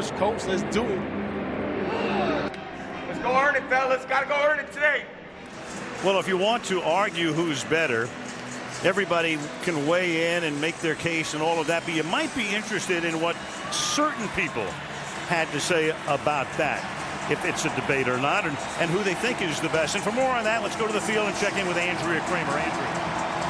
first, Colts. Let's do it. Let's go earn it, fellas. Gotta go earn it today. Well, if you want to argue who's better, everybody can weigh in and make their case and all of that, but you might be interested in what certain people had to say about that, if it's a debate or not, and who they think is the best. And for more on that, let's go to the field and check in with Andrea Kramer. Andrea.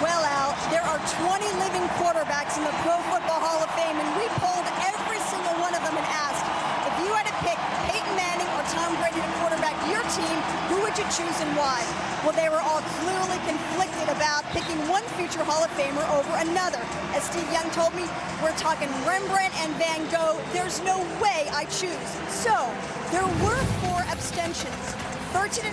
Well, Al, there are 20 living quarterbacks in the Pro Football Hall of Fame, and we polled every single one of them and asked, if you had to pick Peyton Manning or Tom Brady to quarterback your team, who would you choose and why? Well, they were all clearly conflicted about picking one future Hall of Famer over another. As Steve Young told me, we're talking Rembrandt and Van Gogh. There's no way I choose. So there were 4 abstentions. 13.5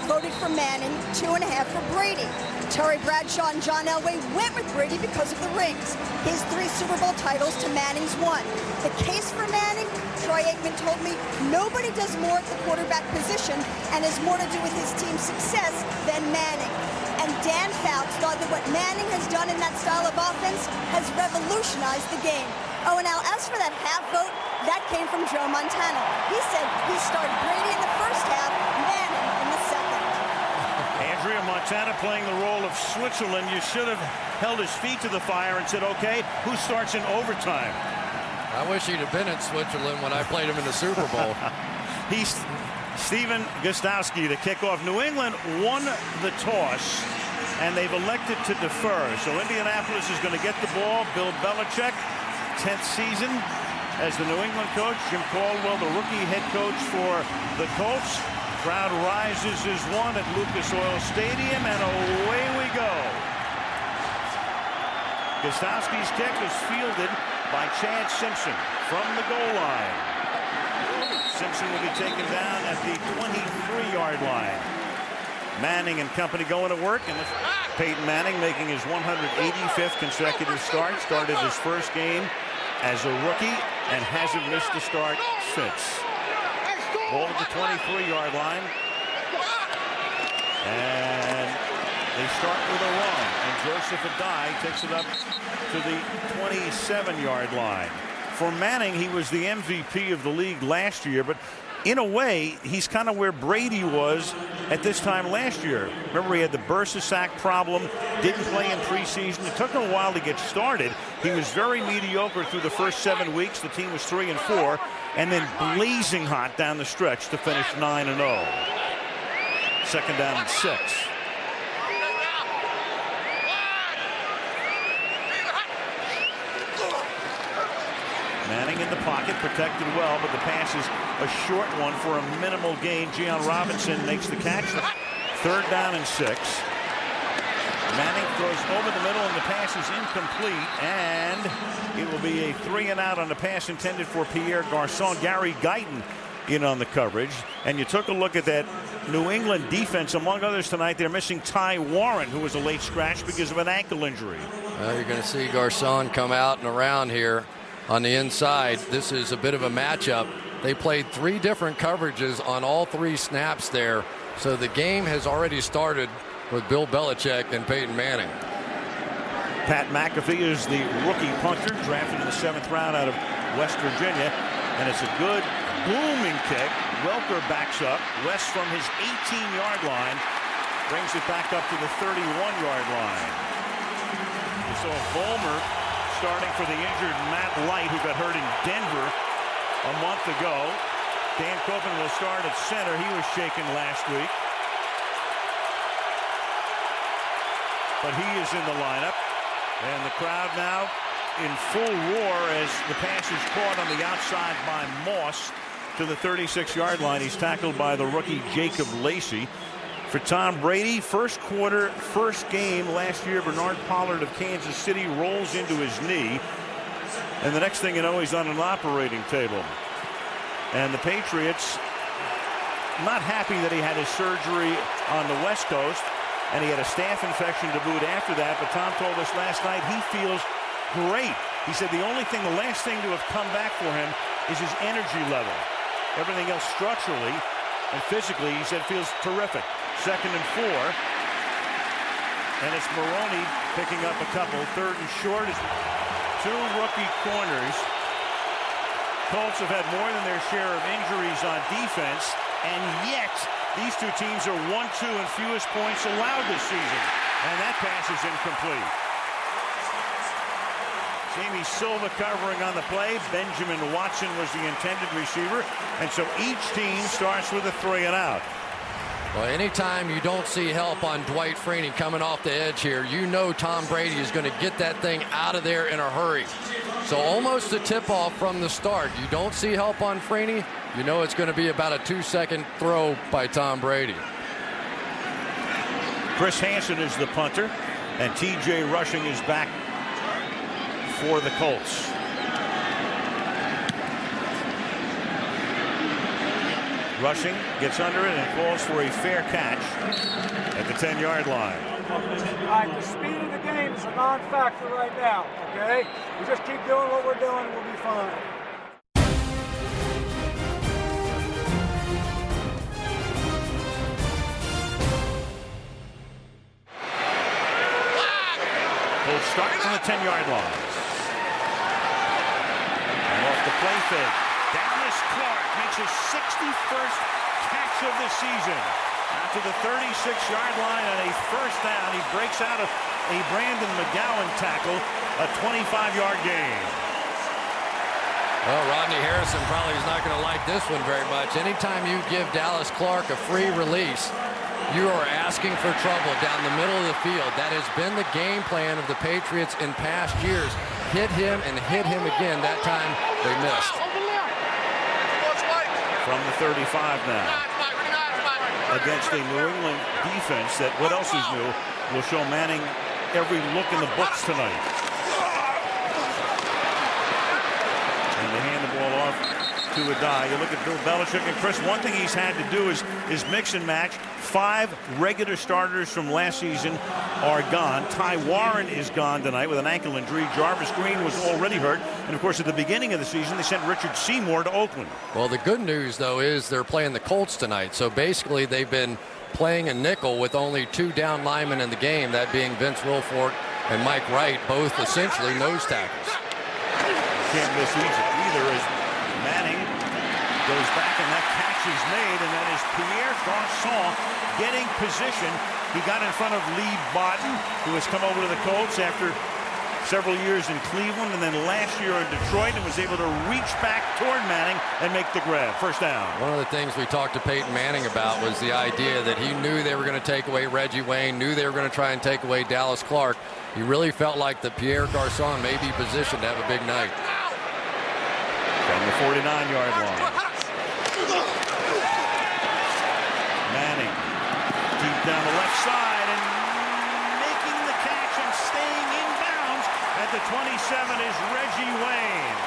voted for Manning, 2.5 for Brady. Terry Bradshaw and John Elway went with Brady because of the rings. His 3 Super Bowl titles to Manning's 1. The case for Manning, Troy Aikman told me, nobody does more at the quarterback position and has more to do with his team's success than Manning. And Dan Fouts thought that what Manning has done in that style of offense has revolutionized the game. Oh, and now as for that half vote, that came from Joe Montana. He said he started Brady in the first half, Manning in the second. Andrea Montana playing the role of Switzerland. You should have held his feet to the fire and said, okay, who starts in overtime? I wish he'd have been in Switzerland when I played him in the Super Bowl. He's Stephen Gostkowski to kick off. New England won the toss, and they've elected to defer. So Indianapolis is going to get the ball. Bill Belichick, 10th season as the New England coach. Jim Caldwell, the rookie head coach for the Colts. Crowd rises as one at Lucas Oil Stadium, and away we go. Gostkowski's kick is fielded by Chad Simpson from the goal line. Simpson will be taken down at the 23-yard line. Manning and company going to work, and Peyton Manning making his 185th consecutive start. Started his first game as a rookie and hasn't missed a start since. Ball at the 23-yard line. And they start with a run, and Joseph Adai takes it up to the 27-yard line. For Manning, he was the MVP of the league last year, but in a way, he's kind of where Brady was at this time last year. Remember, he had the bursa sack problem, didn't play in preseason. It took him a while to get started. He was very mediocre through the first 7 weeks. The team was 3-4, and then blazing hot down the stretch to finish 9-0. Second down and 6. Manning in the pocket, protected well, but the pass is a short one for a minimal gain. Gian Robinson makes the catch. Third down and 6. Manning throws over the middle, and the pass is incomplete, and it will be a 3-and-out on the pass intended for Pierre Garçon. Gary Guyton in on the coverage, and you took a look at that New England defense. Among others tonight, they're missing Ty Warren, who was a late scratch because of an ankle injury. You're going to see Garçon come out and around here on the inside. This is a bit of a matchup. They played 3 different coverages on all 3 snaps there, so the game has already started with Bill Belichick and Peyton Manning. Pat McAfee is the rookie punter, drafted in the 7th round out of West Virginia, and it's a good booming kick. Welker backs up. West from his 18-yard line brings it back up to the 31-yard line. You saw Vollmer starting for the injured Matt Light, who got hurt in Denver a month ago. Dan Copeland will start at center. He was shaken last week, but he is in the lineup, and the crowd now in full roar as the pass is caught on the outside by Moss to the 36-yard line. He's tackled by the rookie Jacob Lacey. For Tom Brady, first quarter, first game last year, Bernard Pollard of Kansas City rolls into his knee, and the next thing you know, he's on an operating table. And the Patriots not happy that he had his surgery on the West Coast, and he had a staph infection to boot after that, but Tom told us last night he feels great. He said the only thing, the last thing to have come back for him is his energy level. Everything else structurally and physically, he said, feels terrific. 2nd and 4. And it's Maroney picking up a couple. 3rd and short is 2 rookie corners. Colts have had more than their share of injuries on defense, and yet these two teams are 1-2 in fewest points allowed this season. And that pass is incomplete. Jamie Silva covering on the play. Benjamin Watson was the intended receiver. And so each team starts with a 3 and out. Well, anytime you don't see help on Dwight Freeney coming off the edge here, you know Tom Brady is going to get that thing out of there in a hurry. So almost a tip-off from the start. You don't see help on Freeney, you know it's going to be about a 2-second throw by Tom Brady. Chris Hansen is the punter, and T.J. Rushing is back for the Colts. Rushing gets under it and calls for a fair catch at the 10-yard line. All right, the speed of the game is a non-factor right now, okay? We just keep doing what we're doing, we'll be fine. Colts start on the 10-yard line. And off the play fake. Dallas Clark makes his 61st catch of the season. Out to the 36-yard line on a first down. He breaks out of a Brandon McGowan tackle, a 25-yard gain. Well, Rodney Harrison probably is not going to like this one very much. Anytime you give Dallas Clark a free release, you are asking for trouble down the middle of the field. That has been the game plan of the Patriots in past years. Hit him and hit him again. That time they missed. From the 35 now. Against a New England defense that, what else is new, will show Manning every look in the books tonight. And they hand the ball off to Adai. You look at Bill Belichick and Chris, one thing he's had to do is mix and match. 5 regular starters from last season are gone. Ty Warren is gone tonight with an ankle injury. Jarvis Green was already hurt. And, of course, at the beginning of the season, they sent Richard Seymour to Oakland. Well, the good news, though, is they're playing the Colts tonight. So, basically, they've been playing a nickel with only 2 down linemen in the game, that being Vince Wilfork and Mike Wright, both essentially nose tackles. Can't miss either as Manning goes back, and that catch is made, and that is Pierre Garçon getting position. He got in front of Lee Bodden, who has come over to the Colts after several years in Cleveland and then last year in Detroit, and was able to reach back toward Manning and make the grab. First down. One of the things we talked to Peyton Manning about was the idea that he knew they were going to take away Reggie Wayne, knew they were going to try and take away Dallas Clark. He really felt like that Pierre Garçon may be positioned to have a big night. From the 49-yard line. Manning deep down the left side and making the catch and staying in bounds at the 27 is Reggie Wayne.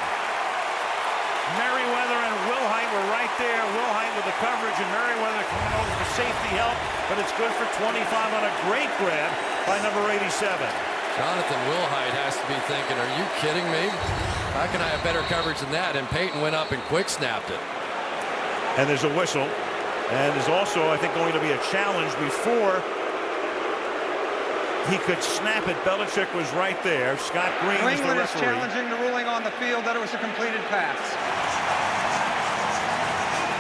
Merriweather and Wilhite were right there. Wilhite with the coverage and Merriweather coming over for safety help, but it's good for 25 on a great grab by number 87. Jonathan Wilhite has to be thinking, are you kidding me? How can I have better coverage than that? And Peyton went up and quick snapped it. And there's a whistle. And there's also, I think, going to be a challenge before he could snap it. Belichick was right there. Scott Green is the referee. Is challenging the ruling on the field that it was a completed pass.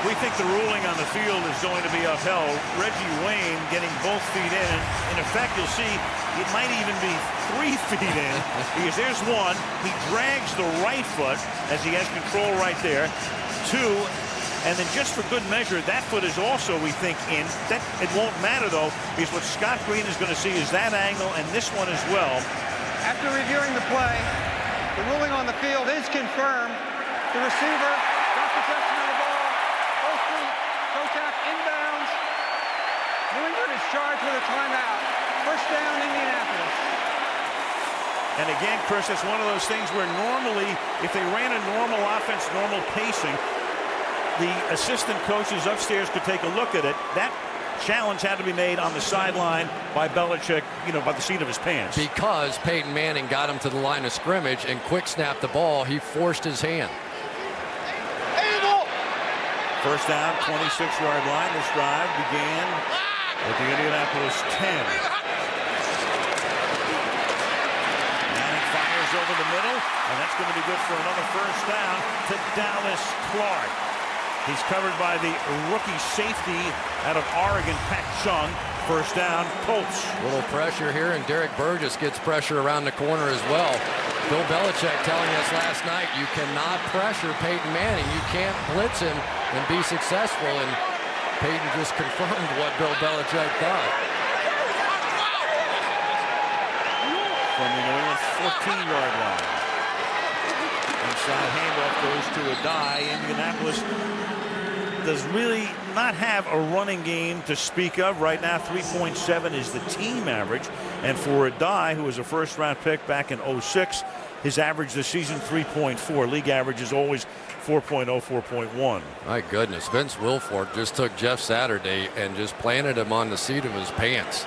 We think the ruling on the field is going to be upheld. Reggie Wayne getting both feet in. And in effect, you'll see it might even be 3 feet in because there's one. He drags the right foot as he has control right there. 2. And then just for good measure, that foot is also, we think, in. That it won't matter, though, because what Scott Green is going to see is that angle and this one as well. After reviewing the play, the ruling on the field is confirmed. The receiver got possession of the ball. Both feet, toe tap inbounds. New England is charged with a timeout. First down, Indianapolis. And again, Chris, it's one of those things where normally, if they ran a normal offense, normal pacing, the assistant coaches upstairs could take a look at it. That challenge had to be made on the sideline by Belichick, by the seat of his pants. Because Peyton Manning got him to the line of scrimmage and quick snapped the ball, he forced his hand. First down, 26-yard line. This drive began at the Indianapolis 10. Manning fires over the middle. And that's going to be good for another first down to Dallas Clark. He's covered by the rookie safety out of Oregon, Pat Chung. First down, Colts. A little pressure here, and Derek Burgess gets pressure around the corner as well. Bill Belichick telling us last night, you cannot pressure Peyton Manning. You can't blitz him and be successful. And Peyton just confirmed what Bill Belichick thought. From the New England 14-yard line. Inside handoff goes to Adai. Indianapolis does really not have a running game to speak of. Right now, 3.7 is the team average. And for Adai, who was a first-round pick back in 06, his average this season, 3.4. League average is always 4.0, 4.1. My goodness, Vince Wilfork just took Jeff Saturday and just planted him on the seat of his pants.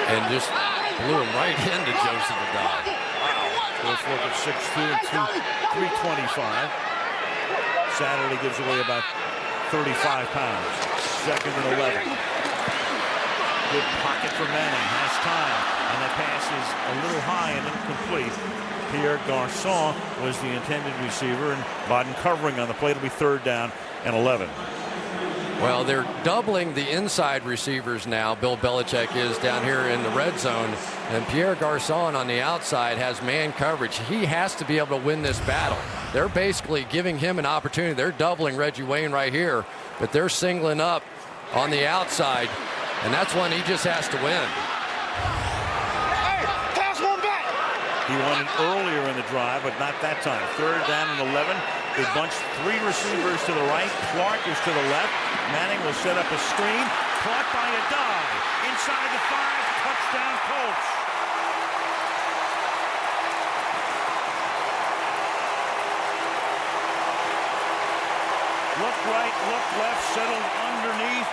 And just blew him right into Joseph Adai. Wilfork at 6'2" and 325. Saturday gives away about 35 pounds. Second and 11. Good pocket for Manning. Has time. And the pass is a little high and incomplete. Pierre Garçon was the intended receiver, and Bodden covering on the play. It'll be third down and 11. Well, they're doubling the inside receivers now. Bill Belichick is down here in the red zone. And Pierre Garçon on the outside has man coverage. He has to be able to win this battle. They're basically giving him an opportunity. They're doubling Reggie Wayne right here, but they're singling up on the outside, and that's one he just has to win. Hey, pass one back. He won it earlier in the drive, but not that time. Third down and 11. They bunch three receivers to the right. Clark is to the left. Manning will set up a screen. Caught by Adai. Inside the 5. Touchdown Colts. Look right, look left, settled underneath,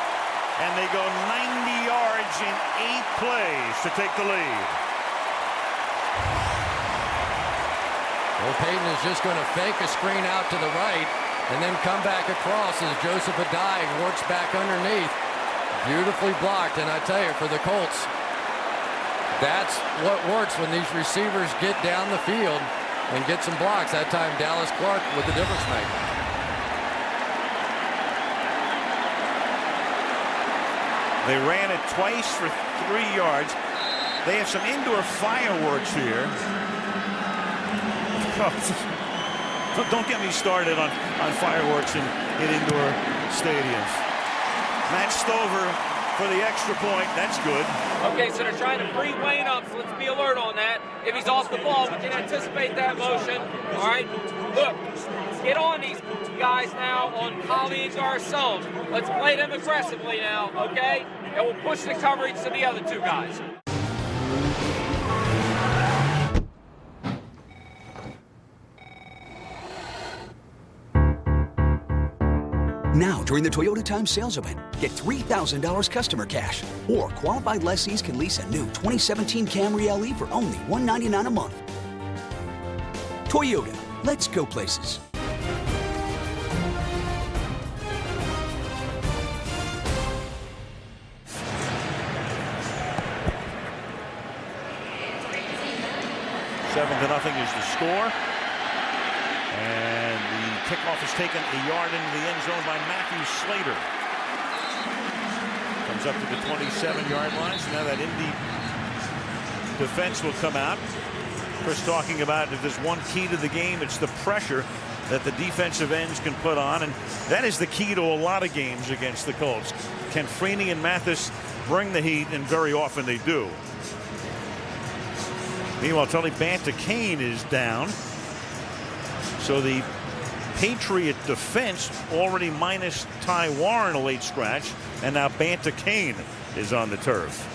and they go 90 yards in 8 plays to take the lead. Well, Peyton is just going to fake a screen out to the right and then come back across as Joseph Adai works back underneath. Beautifully blocked, and I tell you, for the Colts, that's what works when these receivers get down the field and get some blocks. That time, Dallas Clark with the difference maker. They ran it twice for 3 yards. They have some indoor fireworks here. Don't get me started on fireworks in indoor stadiums. Matt Stover for the extra point. That's good. Okay, so they're trying to free Wayne up, so let's be alert on that. If he's off the ball, we can anticipate that motion. All right, look, get on these guys now on Collie and Garçon. Let's play them aggressively now, okay? And we'll push the coverage to the other two guys. Now, during the Toyota Time Sales Event, get $3,000 customer cash. Or qualified lessees can lease a new 2017 Camry LE for only $199 a month. Toyota, let's go places. Seven to nothing is the score. And the kickoff is taken a yard into the end zone by Matthew Slater. Comes up to the 27-yard line. So now that Indy defense will come out. Chris talking about if there's one key to the game, it's the pressure that the defensive ends can put on. And that is the key to a lot of games against the Colts. Can Freeney and Mathis bring the heat? And very often they do. Meanwhile, Tony Banta-Cain is down. So the Patriot defense already minus Ty Warren a late scratch, and now Banta-Cain is on the turf.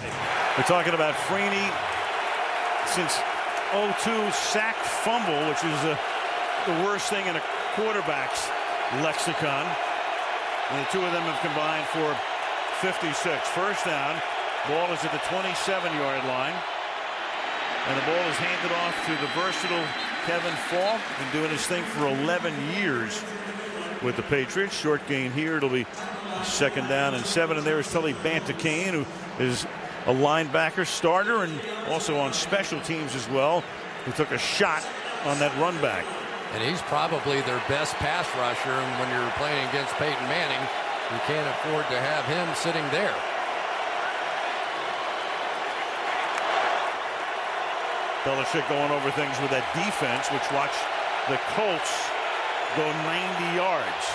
We're talking about Freeney since 02 sacked fumble, which is the worst thing in a quarterback's lexicon. And the two of them have combined for 56. First down, ball is at the 27-yard line. And the ball is handed off to the versatile Kevin Falk. Been doing his thing for 11 years with the Patriots. Short gain here. It'll be second down and 7. And there is Tully Banta-Cain, who is a linebacker starter and also on special teams as well who took a shot on that run back. And he's probably their best pass rusher. And when you're playing against Peyton Manning, you can't afford to have him sitting there. Belichick going over things with that defense, which watch the Colts go 90 yards.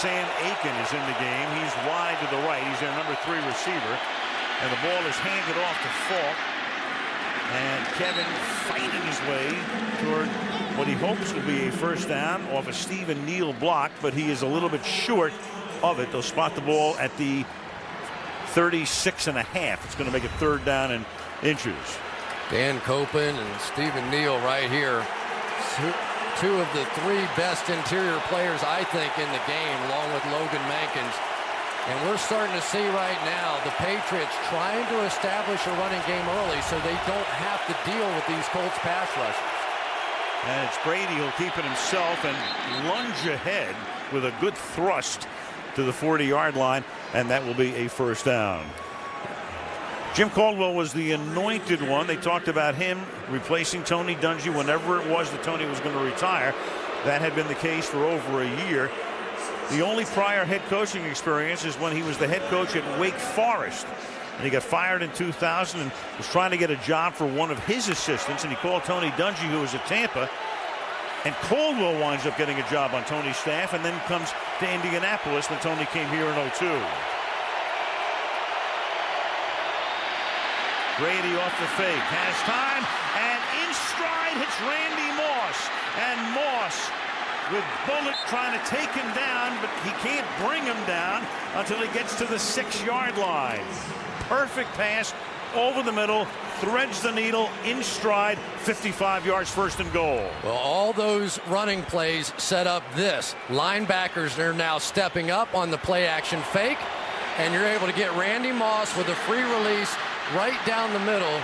Sam Aiken is in the game. He's wide to the right. He's their number 3 receiver. And the ball is handed off to Falk. And Kevin fighting his way toward what he hopes will be a first down off a Stephen Neal block, but he is a little bit short of it. They'll spot the ball at the 36.5. It's going to make it 3rd down and inches. Dan Copen and Stephen Neal right here. Two of the 3 best interior players, I think, in the game, along with Logan Mankins. And we're starting to see right now the Patriots trying to establish a running game early so they don't have to deal with these Colts pass rushers. And it's Brady who'll keep it himself and lunge ahead with a good thrust to the 40-yard line, and that will be a first down. Jim Caldwell was the anointed one. They talked about him replacing Tony Dungy whenever it was that Tony was going to retire. That had been the case for over a year. The only prior head coaching experience is when he was the head coach at Wake Forest. And he got fired in 2000 and was trying to get a job for one of his assistants. And he called Tony Dungy, who was at Tampa. And Caldwell winds up getting a job on Tony's staff and then comes to Indianapolis when Tony came here in 2002. Brady off the fake, has time, and in stride hits Randy Moss. And Moss with Bullitt trying to take him down, but he can't bring him down until he gets to the 6-yard line. Perfect pass over the middle, threads the needle in stride, 55 yards, 1st and goal. Well, all those running plays set up this. Linebackers are now stepping up on the play action fake, and you're able to get Randy Moss with a free release right down the middle.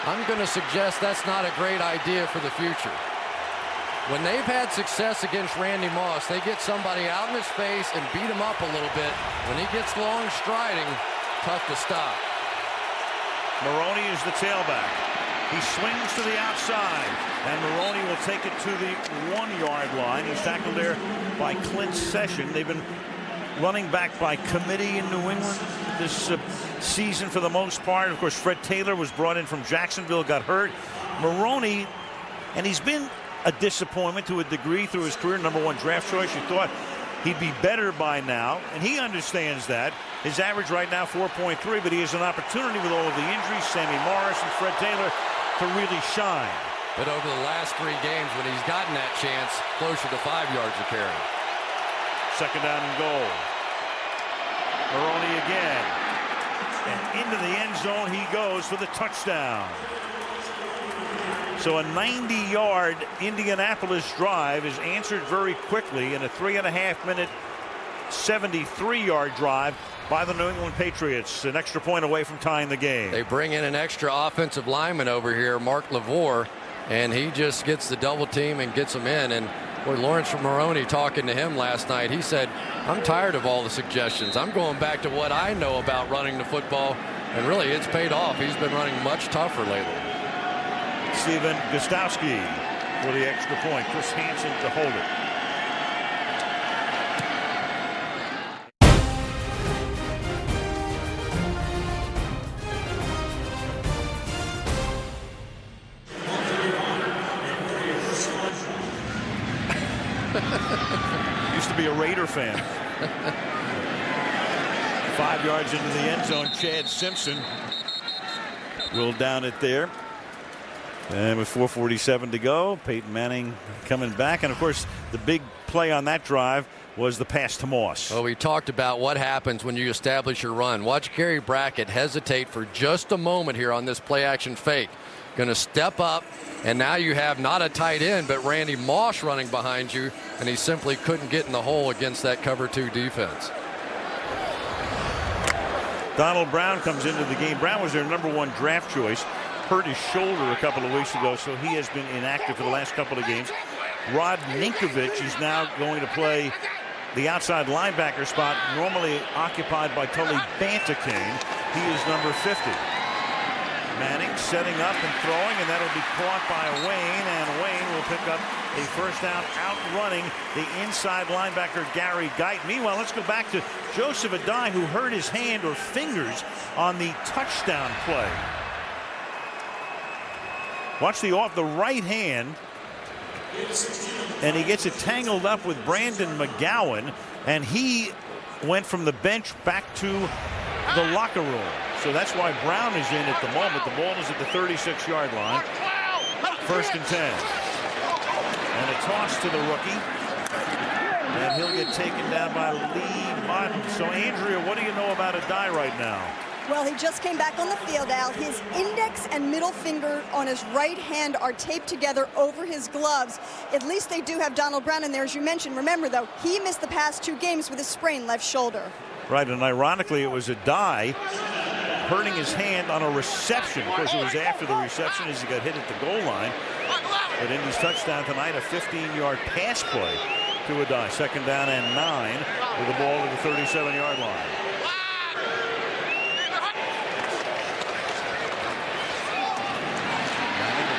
I'm going to suggest that's not a great idea for the future. When they've had success against Randy Moss, they get somebody out in his face and beat him up a little bit. When he gets long striding, tough to stop. Maroney is the tailback. He swings to the outside, and Maroney will take it to the 1-yard line. He's tackled there by Clint Session. They've been running back by committee in New England this season for the most part. Of course, Fred Taylor was brought in from Jacksonville, got hurt. Maroney, and he's been a disappointment to a degree through his career, number 1 draft choice. You thought he'd be better by now, and he understands that. His average right now 4.3, but he has an opportunity with all of the injuries, Sammy Morris and Fred Taylor, to really shine. But over the last 3 games, when he's gotten that chance, closer to 5 yards a carry. 2nd down and goal. Maroney again. And into the end zone he goes for the touchdown. So a 90-yard Indianapolis drive is answered very quickly in a 3.5-minute 73-yard drive by the New England Patriots. An extra point away from tying the game. They bring in an extra offensive lineman over here, Mark LaVore, and he just gets the double team and gets him in. And boy, Lawrence Maroney, talking to him last night, he said, I'm tired of all the suggestions. I'm going back to what I know about running the football, and really it's paid off. He's been running much tougher lately. Steven Gostowski for the extra point. Chris Hansen to hold it. Used to be a Raider fan. 5 yards into the end zone, Chad Simpson will down it there. And with 4:47 to go, Peyton Manning coming back. And, of course, the big play on that drive was the pass to Moss. Well, we talked about what happens when you establish your run. Watch Gary Brackett hesitate for just a moment here on this play-action fake. Going to step up, and now you have not a tight end, but Randy Moss running behind you, and he simply couldn't get in the hole against that cover 2 defense. Donald Brown comes into the game. Brown was their number 1 draft choice. Hurt his shoulder a couple of weeks ago, so he has been inactive for the last couple of games. Rod Ninkovich is now going to play the outside linebacker spot, normally occupied by Tully Bantakane. He is number 50. Manning setting up and throwing, and that'll be caught by Wayne, and Wayne will pick up a first down, outrunning the inside linebacker Gary Guyton. Meanwhile, let's go back to Joseph Adai, who hurt his hand or fingers on the touchdown play. Watch the off the right hand, and he gets it tangled up with Brandon McGowan, and he went from the bench back to the locker room. So that's why Brown is in at the moment. The ball is at the 36-yard line. First and 10. And a toss to the rookie. And he'll get taken down by Lee Martin. So, Andrea, what do you know about Adai right now? Well, he just came back on the field, Al. His index and middle finger on his right hand are taped together over his gloves. At least they do have Donald Brown in there, as you mentioned. Remember, though, he missed the past 2 games with a sprained left shoulder. Right, and ironically, it was Adai hurting his hand on a reception. Of course, it was after the reception as he got hit at the goal line. But Indy's touchdown tonight, a 15-yard pass play to Adai. Second down and 9 with the ball at the 37-yard line.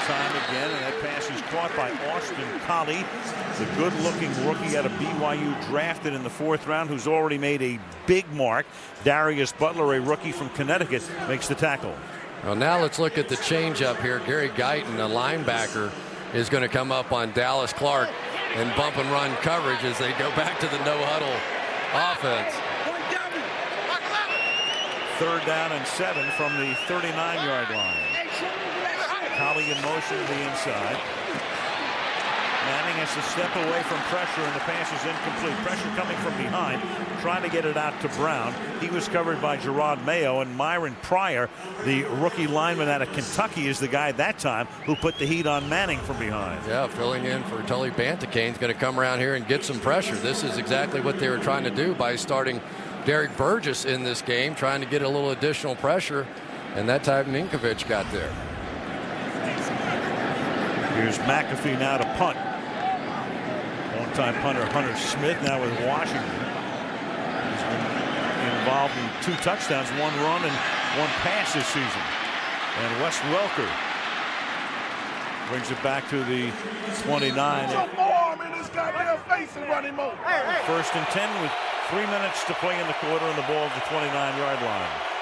Time again, and that pass is caught by Austin Collie, the good-looking rookie out of BYU, drafted in the 4th round, who's already made a big mark. Darius Butler, a rookie from Connecticut, makes the tackle. Well, now let's look at the changeup here. Gary Guyton, a linebacker, is going to come up on Dallas Clark and bump and run coverage as they go back to the no-huddle offense. 3rd down and 7 from the 39-yard line. Collie in motion to the inside. Manning has to step away from pressure, and the pass is incomplete. Pressure coming from behind, trying to get it out to Brown. He was covered by Gerard Mayo, and Myron Pryor, the rookie lineman out of Kentucky, is the guy at that time who put the heat on Manning from behind. Yeah, filling in for Tully Bantacane's going to come around here and get some pressure. This is exactly what they were trying to do by starting Derek Burgess in this game, trying to get a little additional pressure, and that time Ninkovich got there. Here's McAfee now to punt. Long-time punter Hunter Smith now with Washington. He's been involved in 2 touchdowns, 1 run and 1 pass this season. And Wes Welker brings it back to the 29. First and 10 with 3 minutes to play in the quarter, and the ball at the 29-yard line.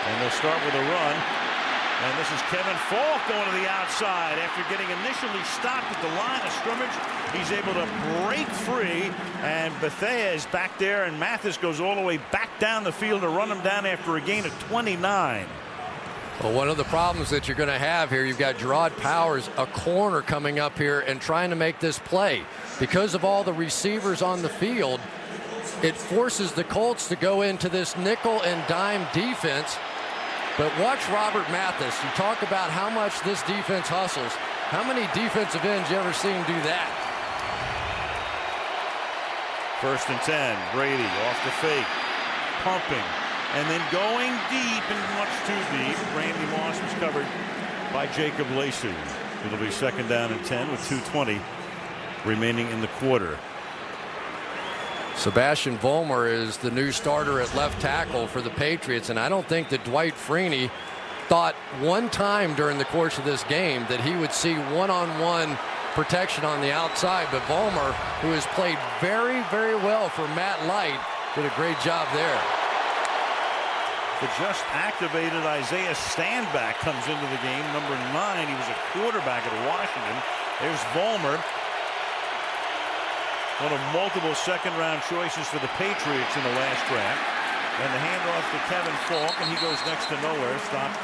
And they'll start with a run. And this is Kevin Falk going to the outside. After getting initially stopped at the line of scrimmage, he's able to break free. And Bethea is back there, and Mathis goes all the way back down the field to run him down after a gain of 29. Well, one of the problems that you're going to have here, you've got Gerard Powers, a corner, coming up here and trying to make this play. Because of all the receivers on the field, it forces the Colts to go into this nickel and dime defense. But watch Robert Mathis. You talk about how much this defense hustles. How many defensive ends you ever seen do that? First and 10. Brady off the fake. Pumping. And then going deep, and much too deep. Randy Moss was covered by Jacob Lacey. It'll be second down and 10 with 2:20 remaining in the quarter. Sebastian Vollmer is the new starter at left tackle for the Patriots, and I don't think that Dwight Freeney thought one time during the course of this game that he would see one-on-one protection on the outside. But Vollmer, who has played very, very well for Matt Light, did a great job there. The just activated Isaiah Standback comes into the game, number 9. He was a quarterback at Washington. There's Vollmer, one of multiple second-round choices for the Patriots in the last draft. And the handoff to Kevin Falk, and he goes next to nowhere, stopped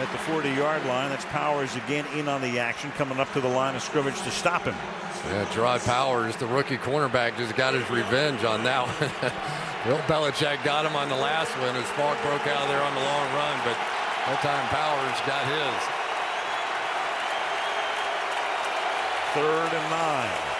at the 40-yard line. That's Powers again in on the action, coming up to the line of scrimmage to stop him. Yeah, Gerard Powers, the rookie cornerback, just got his revenge on that one. Bill Belichick got him on the last one as Falk broke out of there on the long run, but that time Powers got his. 3rd and 9.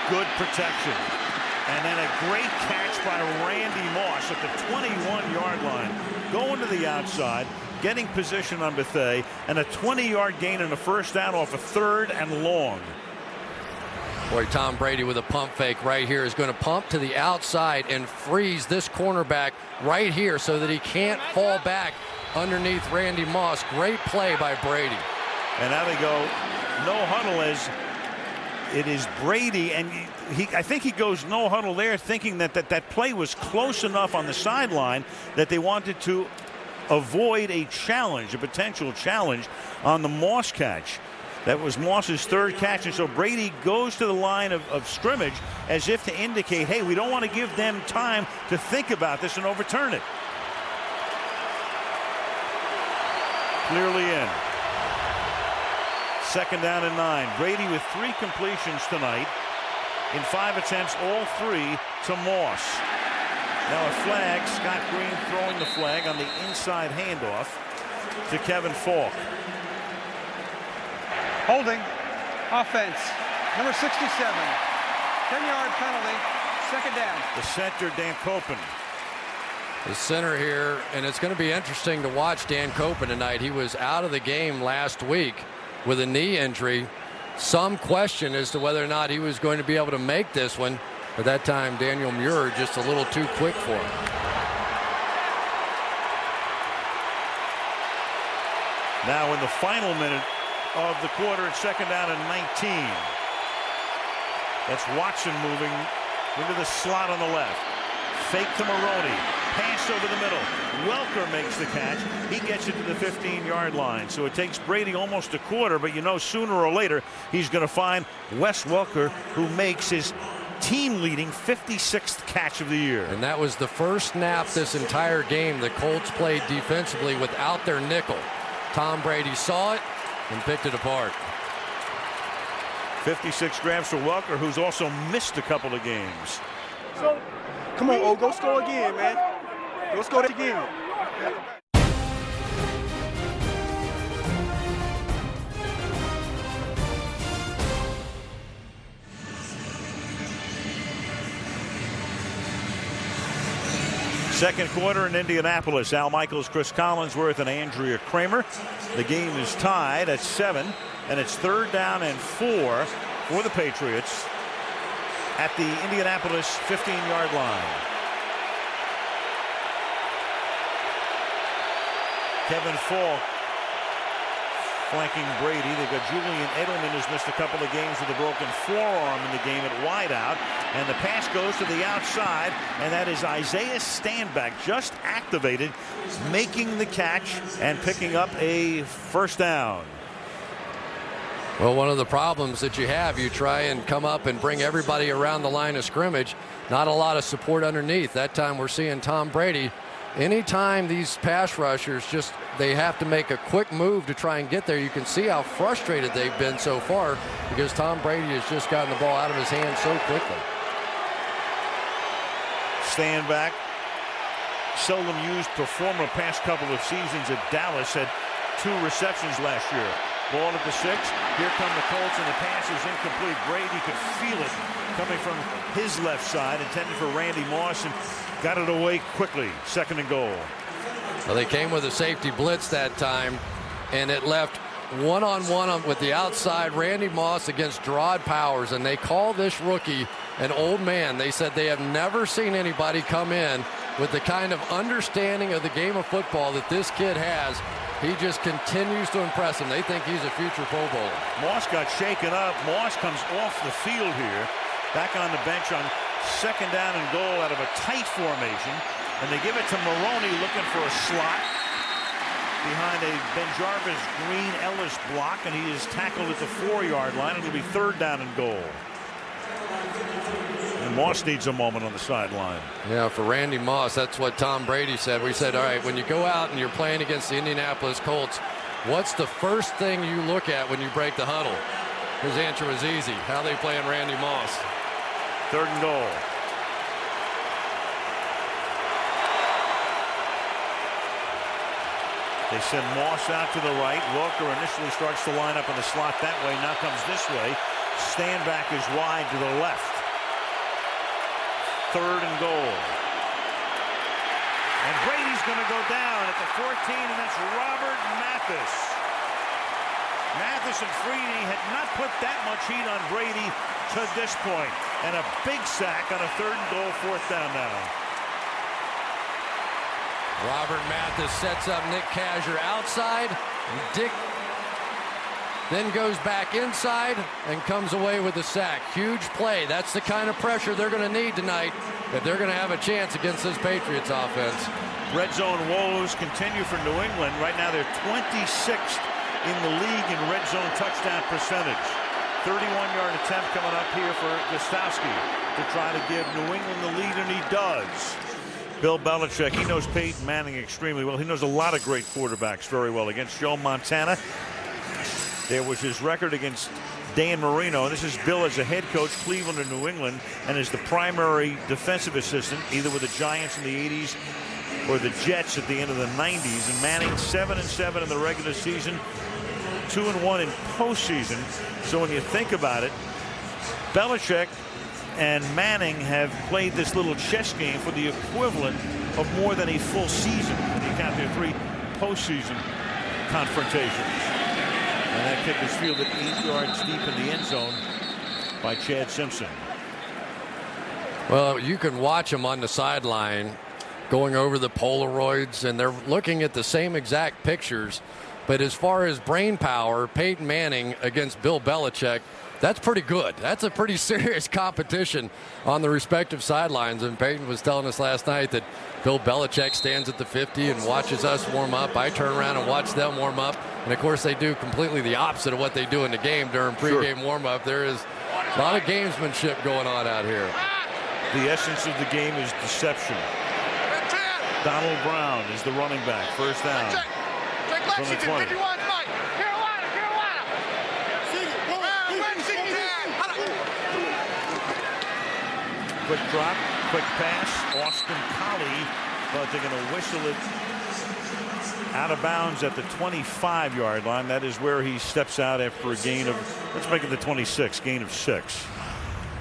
Good protection. And then a great catch by Randy Moss at the 21-yard line. Going to the outside, getting position on Bethea, and a 20-yard gain and a first down off a 3rd and long. Boy, Tom Brady with a pump fake right here is going to pump to the outside and freeze this cornerback right here so that he can't fall back underneath Randy Moss. Great play by Brady. And now they go no huddle as it is Brady, and I think he goes no huddle there, thinking that play was close enough on the sideline that they wanted to avoid a challenge, a potential challenge on the Moss catch. That was Moss's 3rd catch, and so Brady goes to the line of scrimmage as if to indicate, hey, we don't want to give them time to think about this and overturn it. Clearly in. 2nd down and 9. Brady with 3 completions tonight. In 5 attempts, all 3 to Moss. Now a flag. Scott Green throwing the flag on the inside handoff to Kevin Falk. Holding. Offense. Number 67. 10-yard penalty. 2nd down. The center, Dan Copen. The center here, and it's going to be interesting to watch Dan Copen tonight. He was out of the game last week with a knee injury. Some question as to whether or not he was going to be able to make this one. But that time, Daniel Muir just a little too quick for him. Now in the final minute of the quarter, it's 2nd down and 19. That's Watson moving into the slot on the left. Fake to Maroney. Pass over the middle. Welker makes the catch. He gets it to the 15-yard line. So it takes Brady almost a quarter, but you know sooner or later he's going to find Wes Welker, who makes his team-leading 56th catch of the year. And that was the first snap this entire game the Colts played defensively without their nickel. Tom Brady saw it and picked it apart. 56 grabs for Welker, who's also missed a couple of games. So, come on, go score again, man. Go score again. Second quarter in Indianapolis. Al Michaels, Chris Collinsworth, and Andrea Kramer. The game is tied at 7, and it's 3rd down and 4 for the Patriots at the Indianapolis 15-yard line. Kevin Falk flanking Brady. They've got Julian Edelman, who's missed a couple of games with a broken forearm in the game at wideout. And the pass goes to the outside, and that is Isaiah Stanback, just activated, making the catch and picking up a first down. Well, one of the problems that you have, you try and come up and bring everybody around the line of scrimmage. Not a lot of support underneath. That time we're seeing Tom Brady. Anytime these pass rushers they have to make a quick move to try and get there, you can see how frustrated they've been so far because Tom Brady has just gotten the ball out of his hands so quickly. Stanback, seldom used performer past couple of seasons at Dallas, had 2 receptions last year. Ball at the 6. Here come the Colts, and the pass is incomplete. Brady could feel it coming from his left side, intended for Randy Moss, and got it away quickly. 2nd and goal. Well, they came with a safety blitz that time, and it left one-on-one with the outside Randy Moss against Gerard Powers, and they call this rookie an old man. They said they have never seen anybody come in with the kind of understanding of the game of football that this kid has. He just continues to impress them. They think he's a future Pro Bowler. Moss got shaken up. Moss comes off the field here, back on the bench on 2nd down and goal out of a tight formation. And they give it to Maroney, looking for a slot behind a Benjarvis Green Ellis block, and he is tackled at the 4-yard line. It'll be 3rd down and goal. And Moss needs a moment on the sideline. Yeah, for Randy Moss, that's what Tom Brady said. We said, all right, when you go out and you're playing against the Indianapolis Colts, what's the first thing you look at when you break the huddle? His answer was easy. How they playing Randy Moss. 3rd and goal. They send Moss out to the right. Welker initially starts to line up in the slot that way. Now comes this way. Stanback is wide to the left. 3rd and goal. And Brady's going to go down at the 14, and that's Robert Mathis. Mathis and Freedy had not put that much heat on Brady to this point. And a big sack on a 3rd and goal, 4th down now. Robert Mathis sets up Nick Kazher outside. Dick then goes back inside and comes away with a sack. Huge play. That's the kind of pressure they're going to need tonight if they're going to have a chance against this Patriots offense. Red zone woes continue for New England. Right now they're 26th in the league in red zone touchdown percentage. 31-yard attempt coming up here for Gostowski to try to give New England the lead, and he does. Bill Belichick, he knows Peyton Manning extremely well. He knows a lot of great quarterbacks very well. Against Joe Montana, there was his record against Dan Marino. This is Bill as a head coach, Cleveland and New England, and as the primary defensive assistant, either with the Giants in the 80s or the Jets at the end of the 90s. And Manning 7-7 in the regular season, 2-1 in postseason. So when you think about it, Belichick and Manning have played this little chess game for the equivalent of more than a full season when you count their 3 postseason confrontations. And that kick was fielded 8 yards deep in the end zone by Chad Simpson. Well, you can watch them on the sideline going over the Polaroids, and they're looking at the same exact pictures. But as far as brain power, Peyton Manning against Bill Belichick, that's pretty good. That's a pretty serious competition on the respective sidelines. And Peyton was telling us last night that Bill Belichick stands at the 50 and watches us warm up. I turn around and watch them warm up. And, of course, they do completely the opposite of what they do in the game during pregame warm-up. There is a lot of gamesmanship going on out here. The essence of the game is deception. Donald Brown is the running back. 1st down from the 20. Quick drop, quick pass, Austin Collie, but they're going to whistle it out of bounds at the 25-yard line. That is where he steps out after a gain of, let's make it the 26, gain of 6.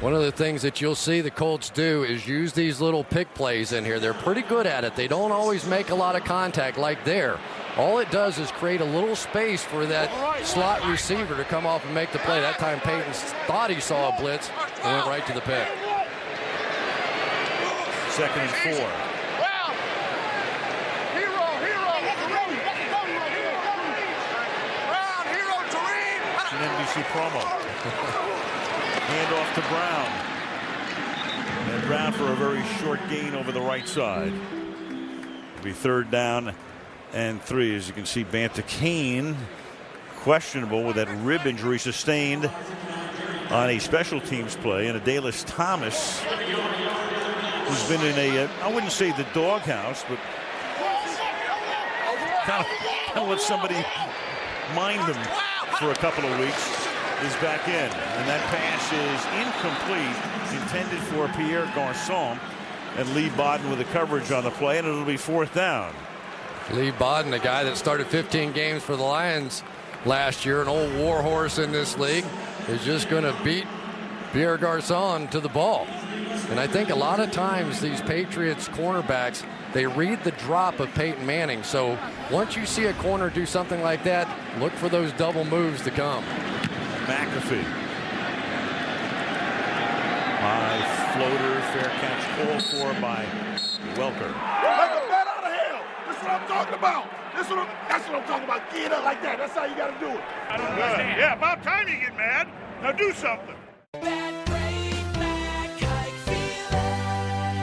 One of the things that you'll see the Colts do is use these little pick plays in here. They're pretty good at it. They don't always make a lot of contact like there. All it does is create a little space for that slot receiver to come off and make the play. That time Peyton thought he saw a blitz and went right to the pick. 2nd and 4. It's an NBC promo. Hand off to Brown. And Brown for a very short gain over the right side. It'll be 3rd down and 3. As you can see, Banta Kane questionable with that rib injury sustained on a special teams play. And Adalys Thomas, who's been in a, I wouldn't say the doghouse, but kind of let somebody mind them for a couple of weeks, is back in. And that pass is incomplete, intended for Pierre Garçon, and Lee Bodden with the coverage on the play, and it'll be 4th down. Lee Bodden, a guy that started 15 games for the Lions last year, an old warhorse in this league, is just going to beat Pierre Garçon to the ball. And I think a lot of times these Patriots cornerbacks, they read the drop of Peyton Manning. So once you see a corner do something like that, look for those double moves to come. McAfee. High floater, fair catch called for by Welker. Like a bat out of hell. That's what I'm talking about. That's what I'm talking about. Get up like that. That's how you got to do it. I don't understand. Yeah, about time you get mad. Now do something.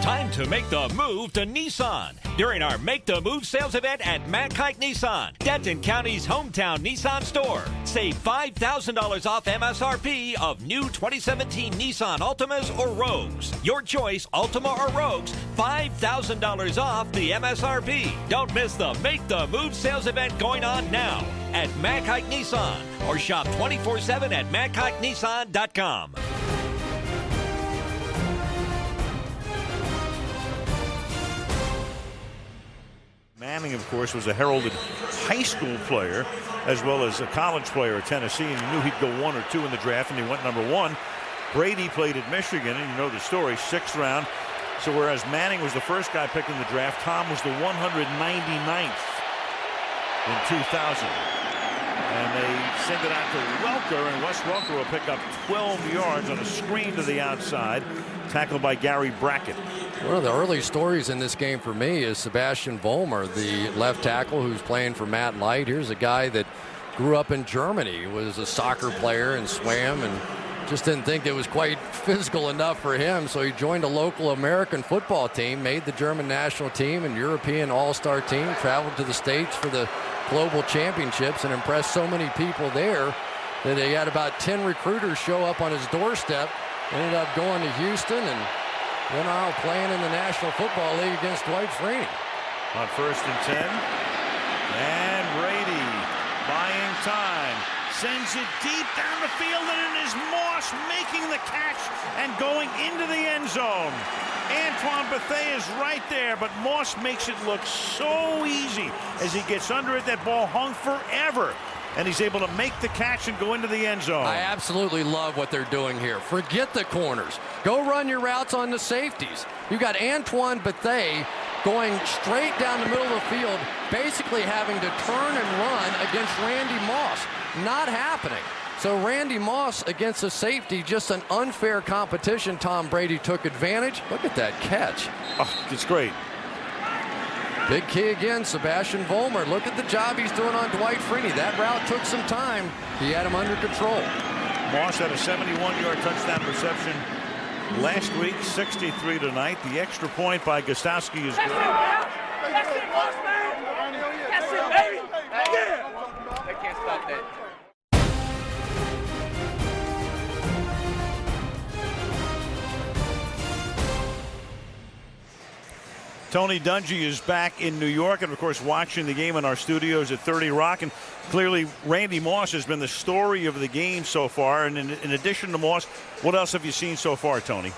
Time to make the move to Nissan during our Make the Move sales event at Mack Hike Nissan, Denton County's hometown Nissan store. Save $5,000 off MSRP of new 2017 Nissan Altimas or Rogues. Your choice, Altima or Rogues, $5,000 off the MSRP. Don't miss the Make the Move sales event going on now at Mack Hike Nissan or shop 24/7 at MackHikeNissan.com. Manning, of course, was a heralded high school player as well as a college player at Tennessee, and you knew he'd go 1 or 2 in the draft, and he went number 1. Brady played at Michigan, and you know the story, 6th round, So whereas Manning was the first guy picked in the draft, Tom was the 199th in 2000. And they send it out to Welker, and Wes Welker will pick up 12 yards on a screen to the outside, tackled by Gary Brackett. One of the early stories in this game for me is Sebastian Vollmer, the left tackle who's playing for Matt Light. Here's a guy that grew up in Germany, was a soccer player and swam, and just didn't think it was quite physical enough for him, so he joined a local American football team, made the German national team and European all-star team, traveled to the States for the global championships, and impressed so many people there that he had about 10 recruiters show up on his doorstep. Ended up going to Houston and went out playing in the National Football League against Dwight Freeney. On 1st and 10, and Brady buying time, sends it deep down the field, and it is Moss making the catch and going into the end zone. Antoine Bethea is right there, but Moss makes it look so easy as he gets under it. That ball hung forever, and he's able to make the catch and go into the end zone. I absolutely love what they're doing here. Forget the corners. Go run your routes on the safeties. You got Antoine Bethea going straight down the middle of the field, basically having to turn and run against Randy Moss. Not happening. So Randy Moss against a safety, just an unfair competition. Tom Brady took advantage. Look at that catch. Oh, it's great. Big key again, Sebastian Vollmer. Look at the job he's doing on Dwight Freeney. That route took some time. He had him under control. Moss had a 71-yard touchdown reception last week, 63 tonight. The extra point by Gostowski is good. That's it, boss man. That's it, baby. Yeah. They can't stop that. Tony Dungy is back in New York and, of course, watching the game in our studios at 30 Rock. And clearly, Randy Moss has been the story of the game so far. And in addition to Moss, what else have you seen so far, Tony?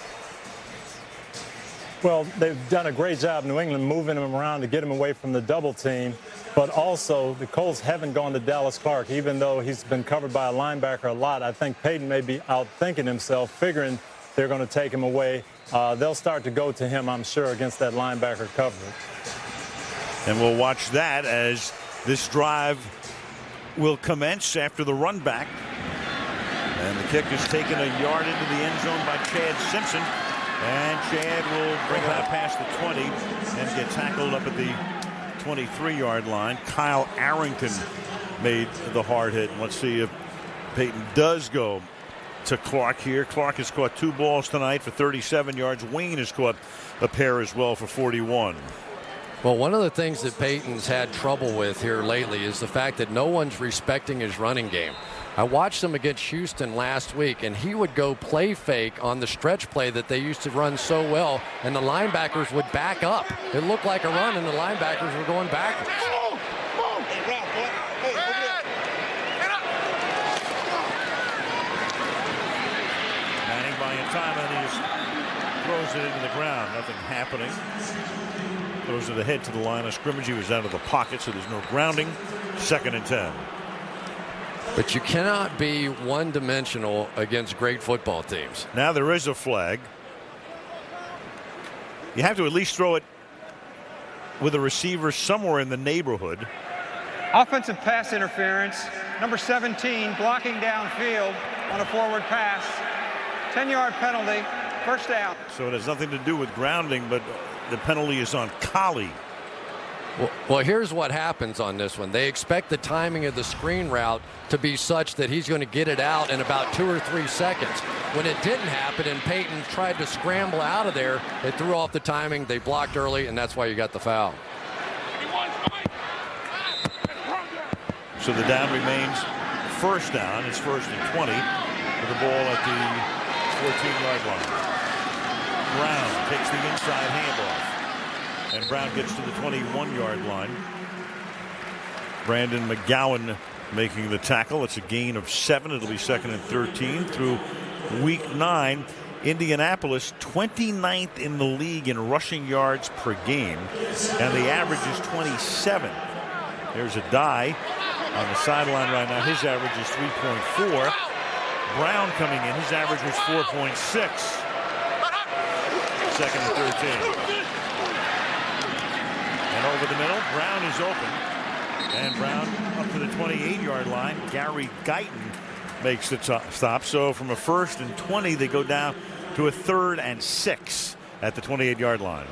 Well, they've done a great job, New England, moving him around to get him away from the double team. But also, the Colts haven't gone to Dallas Clark, even though he's been covered by a linebacker a lot. I think Peyton may be outthinking himself, figuring they're going to take him away. They'll start to go to him, I'm sure, against that linebacker coverage. And we'll watch that as this drive will commence after the run back. And the kick is taken a yard into the end zone by Chad Simpson. And Chad will bring it out past the 20 and get tackled up at the 23-yard line. Kyle Arrington made the hard hit. And let's see if Peyton does go to Clark here. Clark has caught 2 balls tonight for 37 yards. Wayne has caught a pair as well for 41. Well, one of the things that Peyton's had trouble with here lately is the fact that no one's respecting his running game. I watched him against Houston last week, and he would go play fake on the stretch play that they used to run so well, and the linebackers would back up. It looked like a run, and the linebackers were going backwards. Manning buying time, and he just throws it into the ground. Nothing happening. Throws it ahead to the line of scrimmage. He was out of the pocket, so there's no grounding. 2nd and 10. But you cannot be one-dimensional against great football teams. Now there is a flag. You have to at least throw it with a receiver somewhere in the neighborhood. Offensive pass interference. Number 17 blocking downfield on a forward pass. 10-yard penalty. First down. So it has nothing to do with grounding, but the penalty is on Collie. Well, here's what happens on this one. They expect the timing of the screen route to be such that he's going to get it out in about 2 or 3 seconds. When it didn't happen and Peyton tried to scramble out of there, they threw off the timing, they blocked early, and that's why you got the foul. So the down remains first down. It's 1st and 20 with the ball at the 14-yard line. Brown takes the inside handoff. And Brown gets to the 21-yard line. Brandon McGowan making the tackle. It's a gain of 7. It'll be 2nd and 13 through week 9. Indianapolis 29th in the league in rushing yards per game. And the average is 27. There's a die on the sideline right now. His average is 3.4. Brown coming in. His average was 4.6. 2nd and 13. And over the middle, Brown is open. And Brown up to the 28-yard line. Gary Guyton makes the stop. So from a 1st and 20, they go down to a 3rd and 6 at the 28-yard line.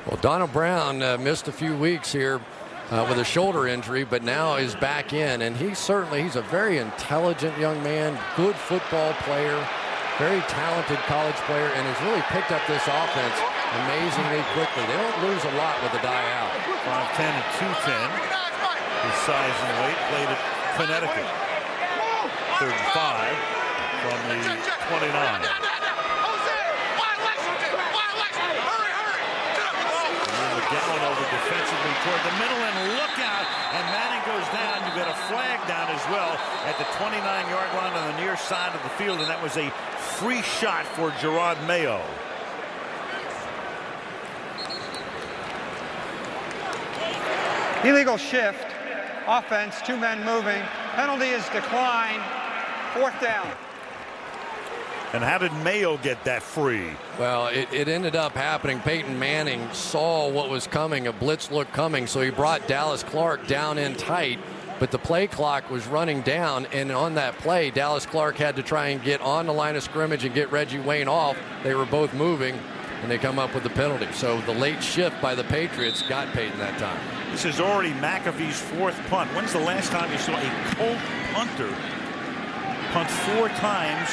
Well, Donald Brown missed a few weeks here with a shoulder injury, but now is back in. And he's a very intelligent young man, good football player, very talented college player, and has really picked up this offense amazingly quickly. They don't lose a lot with the die out. 5'10" and 210. His size and weight, played at Connecticut. 3rd and 5 from the 29. McGowan over defensively toward the middle, and look out, and Manning goes down. You've got a flag down as well at the 29-yard line on the near side of the field, and that was a free shot for Gerard Mayo. Illegal shift. Offense, 2 men moving. Penalty is declined. 4th down. And how did Mayo get that free? Well, it ended up happening. Peyton Manning saw what was coming, a blitz look coming, so he brought Dallas Clark down in tight, but the play clock was running down, and on that play, Dallas Clark had to try and get on the line of scrimmage and get Reggie Wayne off. They were both moving, and they come up with the penalty. So the late shift by the Patriots got Peyton that time. This is already McAfee's 4th punt. When's the last time you saw a Colt punter punt 4 times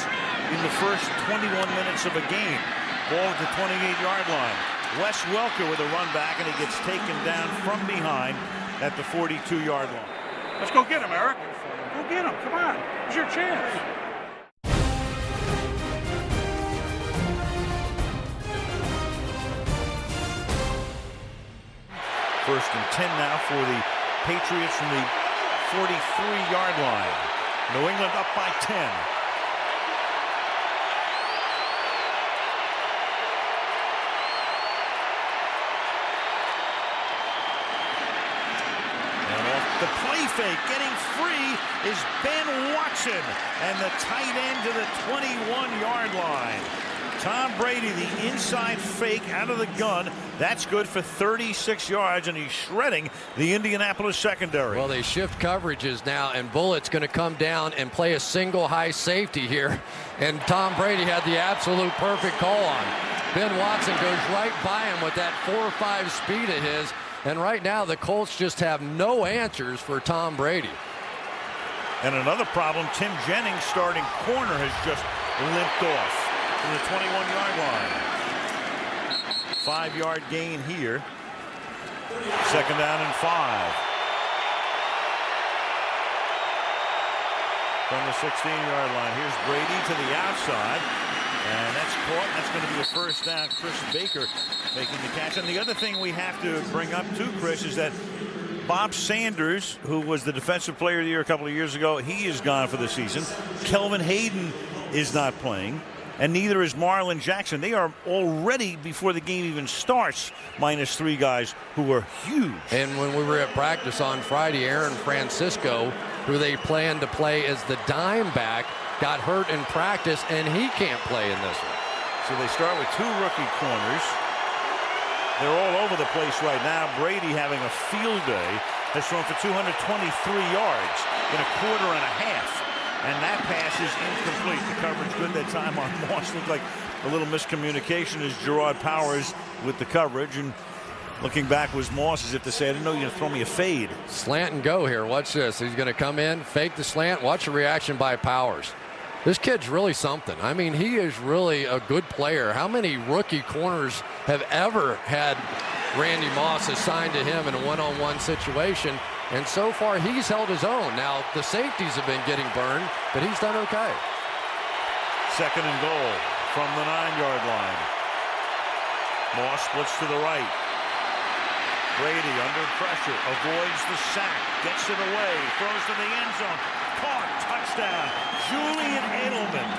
in the first 21 minutes of a game? Ball at the 28-yard line. Wes Welker with a run back, and he gets taken down from behind at the 42-yard line. Let's go get him, Eric. Go get him. Come on. It's your chance. 1st and 10 now for the Patriots from the 43-yard line. New England up by 10. And off the play fake, getting free is Ben Watson, and the tight end to the 21-yard line. Tom Brady, the inside fake out of the gun. That's good for 36 yards, and he's shredding the Indianapolis secondary. Well, they shift coverages now, and Bullett's going to come down and play a single high safety here. And Tom Brady had the absolute perfect call on. Ben Watson goes right by him with that 4.5 speed of his. And right now, the Colts just have no answers for Tom Brady. And another problem, Tim Jennings, starting corner, has just limped off to the 21-yard line. 5-yard gain here. 2nd down and 5. From the 16-yard line. Here's Brady to the outside. And that's caught. That's going to be a 1st down. Chris Baker making the catch. And the other thing we have to bring up too, Chris, is that Bob Sanders, who was the Defensive Player of the Year a couple of years ago, he is gone for the season. Kelvin Hayden is not playing. And neither is Marlon Jackson. They are already, before the game even starts, -3 guys who are huge. And when we were at practice on Friday, Aaron Francisco, who they planned to play as the dime back, got hurt in practice, and he can't play in this one. So they start with 2 rookie corners. They're all over the place right now. Brady, having a field day, has thrown for 223 yards in a quarter and a half. And that pass is incomplete. The coverage good that time on Moss. Looked like a little miscommunication as Gerard Powers with the coverage. And looking back was Moss as if to say, I didn't know you were going to throw me a fade. Slant and go here. Watch this. He's going to come in, fake the slant. Watch the reaction by Powers. This kid's really something. I mean, he is really a good player. How many rookie corners have ever had Randy Moss assigned to him in a one-on-one situation? And so far, he's held his own. Now, the safeties have been getting burned, but he's done okay. 2nd and goal from the 9-yard line. Moss splits to the right. Brady under pressure, avoids the sack, gets it away, throws to the end zone. Caught, touchdown, Julian Edelman.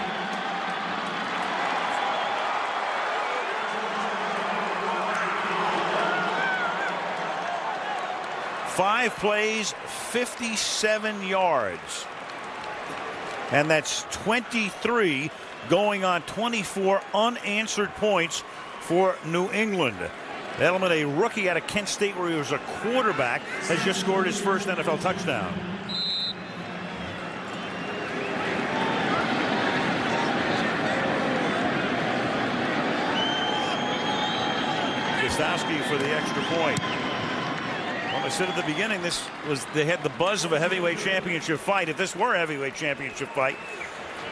Five plays, 57 yards. And that's 23 going on 24 unanswered points for New England. Edelman, a rookie out of Kent State where he was a quarterback, has just scored his first NFL touchdown. Gostowski for the extra point. Well, I said at the beginning, they had the buzz of a heavyweight championship fight. If this were a heavyweight championship fight,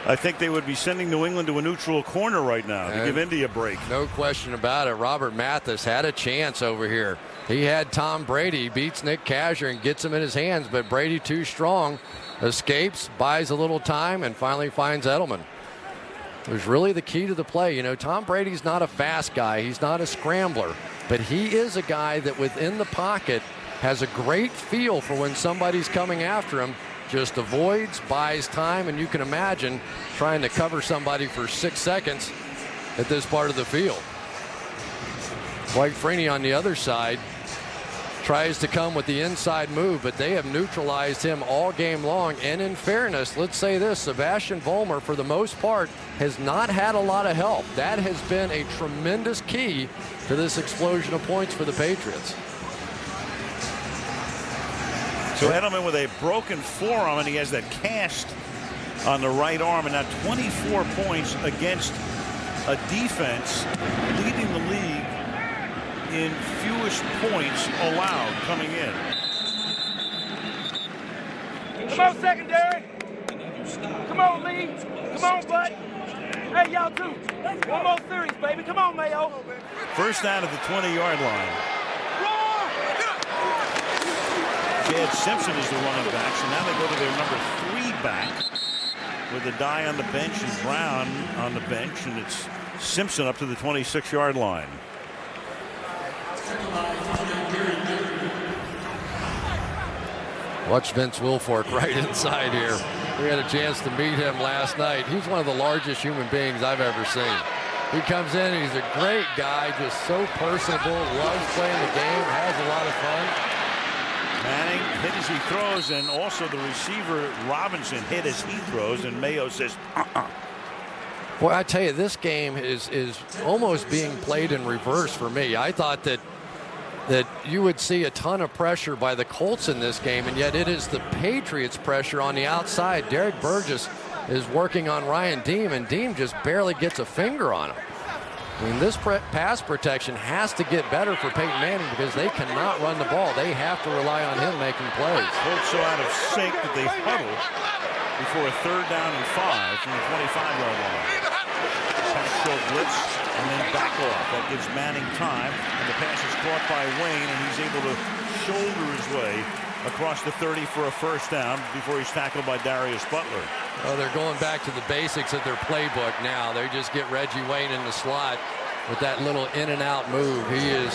I think they would be sending New England to a neutral corner right now to give Indy a break. No question about it. Robert Mathis had a chance over here. He had Tom Brady, beats Nick Casher and gets him in his hands, but Brady too strong, escapes, buys a little time, and finally finds Edelman. It was really the key to the play. You know, Tom Brady's not a fast guy. He's not a scrambler, but he is a guy that within the pocket has a great feel for when somebody's coming after him. Just avoids, buys time, and you can imagine trying to cover somebody for 6 seconds at this part of the field. Dwight Freeney on the other side tries to come with the inside move, but they have neutralized him all game long. And in fairness, let's say this, Sebastian Vollmer, for the most part, has not had a lot of help. That has been a tremendous key to this explosion of points for the Patriots. So Edelman with a broken forearm, and he has that cast on the right arm, and now 24 points against a defense leading the league in fewest points allowed coming in. Come on, secondary. Come on, Lee. Come on, bud. Hey, y'all too. One more series, baby. Come on, Mayo. First down at the 20-yard line. Chad Simpson is the running back, so now they go to their number 3 back with a die on the bench and Brown on the bench, and it's Simpson up to the 26-yard line. Watch Vince Wilfork right inside here. We had a chance to meet him last night. He's one of the largest human beings I've ever seen. He comes in, he's a great guy, just so personable, loves playing the game, has a lot of fun. Manning hit as he throws, and also the receiver Robinson hit as he throws, and Mayo says, Boy, I tell you, this game is almost being played in reverse for me. I thought that you would see a ton of pressure by the Colts in this game, and yet it is the Patriots' pressure on the outside. Derek Burgess is working on Ryan Deem, and Deem just barely gets a finger on him. I mean, this pass protection has to get better for Peyton Manning because they cannot run the ball. They have to rely on him making plays. Colts so out of sync that they huddle before a 3rd down and 5 from the 25-yard line. Pass show blitz and then back off. That gives Manning time, and the pass is caught by Wayne, and he's able to shoulder his way across the 30 for a first down before he's tackled by Darius Butler. Well, they're going back to the basics of their playbook now. They just get Reggie Wayne in the slot with that little in and out move. He is